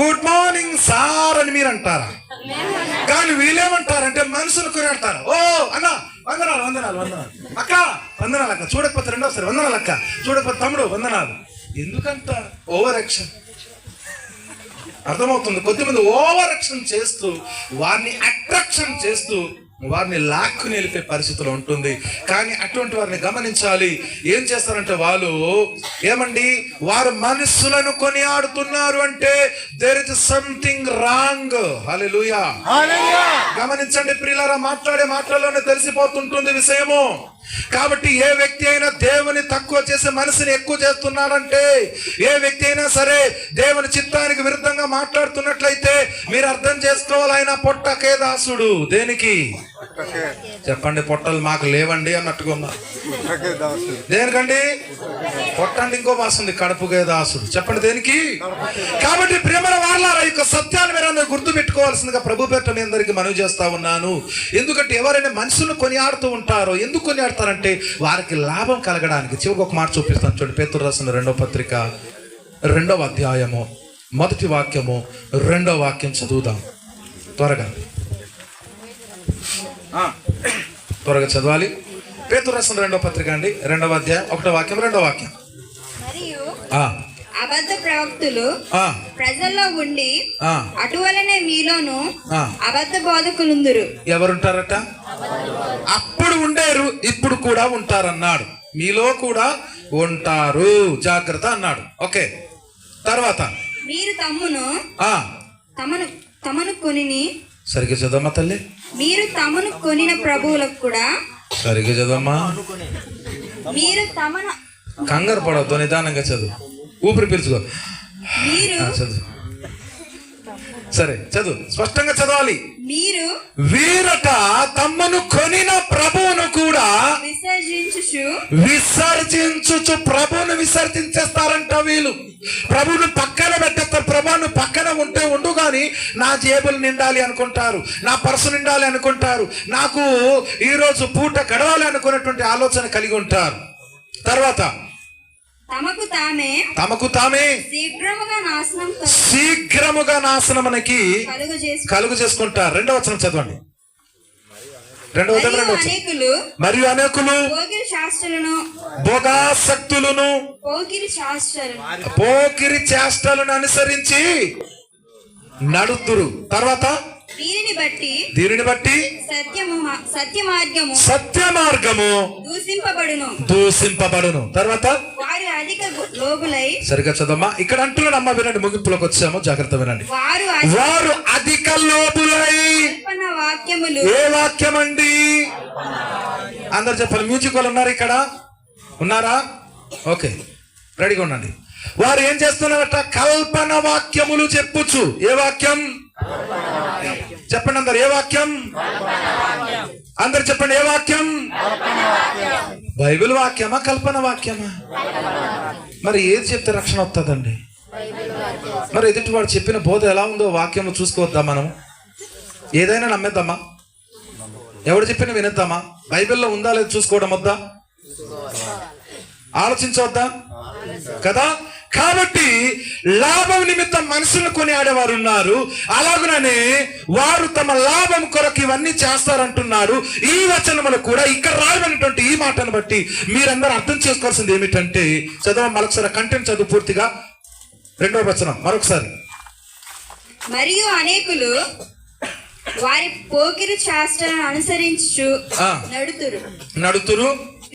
గుడ్ మార్నింగ్ సార్ అని మీరు అంటారా? కానీ వీళ్ళేమంటారంటే మనుషులు కొని ఆడతారు. ఓ అన్న వందనాలు అక్క, వందనాలు అక్క, చూడకపోతే రెండోసారి వందనాలు అక్క, చూడకపోతే తమ్ముడు వందనాలు. ఎందుకంట? Over action. అర్థమవుతుంది. కొద్దిమంది ఓవర్ యాక్షన్ చేస్తూ వారిని అట్రాక్షన్ చేస్తూ వారిని లాక్కుని వెళ్ళిపోయే పరిస్థితిలో ఉంటుంది. కానీ అటువంటి వారిని గమనించాలి. ఏం చేస్తారంటే వాళ్ళు ఏమండి, వారు మనుషులను కొని ఆడుతున్నారు అంటే దేర్ ఇస్ సంథింగ్ రాంగ్. హల్లెలూయా. గమనించండి ప్రియులారా, మాట్లాడే మాటల్లోనే తెలిసిపోతుంటుంది విషయము. కాబట్టి ఏ వ్యక్తి అయినా దేవుని తక్కువ చేసే మనిషిని ఎక్కువ చేస్తున్నాడంటే, ఏ వ్యక్తి అయినా సరే దేవుని చిత్తానికి విరుద్ధంగా మాట్లాడుతున్నట్లయితే మీరు అర్థం చేసుకోవాలి, ఆయన పొట్టకే దాసుడు. దేనికి చెప్పండి? పొట్టలు మాకు లేవండి అన్నట్టుగా ఉన్నారు. దేనికండి? పొట్ట అంటే ఇంకో భాష ఉంది, కడుపుకే దాసుడు. చెప్పండి దేనికి? కాబట్టి ప్రేమల వాళ్ళారా, ఈ సత్యాన్ని మీరు గుర్తు పెట్టుకోవాల్సిందిగా ప్రభు పేరిట మీ అందరికీ మనవి చేస్తా ఉన్నాను. ఎందుకంటే ఎవరైనా మనుషులను కొనియాడుతూ ఉంటారో, ఎందుకు కొనియాడతారంటే వారికి లాభం కలగడానికి. చివరికి ఒక మాట చూపిస్తాను చూడండి. పేతురు రాసిన 2వ పత్రిక 2వ అధ్యాయము 1వ వాక్యము 2వ వాక్యం చదువుదాం. త్వరగా చదవాలి. పేతురు రాసిన 2వ పత్రిక అండి, 2వ అధ్యాయం 1వ వాక్యం 2వ వాక్యం. మరియు అబద్ధ ప్రవక్తులు ప్రజల్లో ఉండి అటువలనే మీలోను అబద్ధ బోధకులుందురు. ఎవరుంటారట? అప్పుడు ఉండేరు, ఇప్పుడు కూడా ఉంటారన్నాడు. మీలో కూడా ఉంటారు, జాగ్రత్త అన్నాడు. ఓకే, తర్వాత మీరు తమను కొని సరిగ్గా చదవమ్మా తల్లి. మీరు తమను కొనిన ప్రభువులకు కూడా సరిగ్గా చదవమ్మా. మీరు తమను కంగారు పడవద్దు, నిదానంగా చదువు, ఊపిరి పీల్చుకో. చదువు, సరే చదువు, స్పష్టంగా చదవాలి. మీరు వీరట తమ్మను కొనిన ప్రభువును కూడా విసర్జించుచు ప్రభువును విసర్జించేస్తారంట. వీళ్ళు ప్రభువును పక్కన పెట్టేస్తారు. ప్రభువును పక్కన ఉండు కానీ నా జేబులు నిండాలి అనుకుంటారు, నా పర్సు నిండాలి అనుకుంటారు, నాకు ఈరోజు పూట గడవాలి అనుకున్నటువంటి ఆలోచన కలిగి ఉంటారు. తర్వాత తమకు తామే శీఘ్రముగా నాశనమునకి కలుగు చేసుకుంటారు. 2వ వచనం చదవండి. 2వ మరియు అనేకులు భోగాసక్తులను పోకిరి చేష్టలను అనుసరించి నడుతురు. తర్వాత దీనిని బట్టి సత్య మార్గము దూషింపబడును. తర్వాత సరిగ్గా చదవమ్మా. ఇక్కడ అంటున్నాడు అమ్మ, వినండి, ముగింపులోకి వచ్చాము, జాగ్రత్త వినండి. వారు అధిక లోబులై. ఏ వాక్యం అండి? అందరు చెప్పాలి. మ్యూజిక్ వాళ్ళు ఉన్నారు ఇక్కడ? ఉన్నారా? ఓకే, రెడీగా ఉండండి. వారు ఏం చేస్తున్నారట? కల్పన వాక్యములు చెప్పుచ్చు. ఏ వాక్యం చెప్పండి అందరు? ఏ వాక్యం? అందరు చెప్పండి. ఏ వాక్యం? బైబిల్ వాక్యమా కల్పన వాక్యమా? మరి ఏది చెప్తే రక్షణ వస్తుందండి? మరి ఎదుటి వాడు చెప్పిన బోధ ఎలా ఉందో వాక్యం చూసుకోవద్దా? మనం ఏదైనా నమ్మేద్దామా? ఎవడు చెప్పిన వినద్దామా? బైబిల్లో ఉందా లేదు చూసుకోవడం వద్దా? ఆలోచించవద్దా కదా? కాబట్టి లాభం నిమిత్తం మనుషులను కొని ఆడేవారు ఉన్నారు. అలాగుననే వారు తమ లాభం కొరకు ఇవన్నీ చేస్తారంటున్నారు. ఈ వచనములు కూడా ఇక్కడ రాయబడినటువంటి ఈ మాటను బట్టి మీరందరూ అర్థం చేసుకోవాల్సింది ఏమిటంటే, చదవం మరొకసారి, కంటెంట్ చదువు పూర్తిగా. 2వ వచనం మరొకసారి. మరియు అనేకులు వారి పోకిరి చేష్టలను అనుసరించు నడుతురు.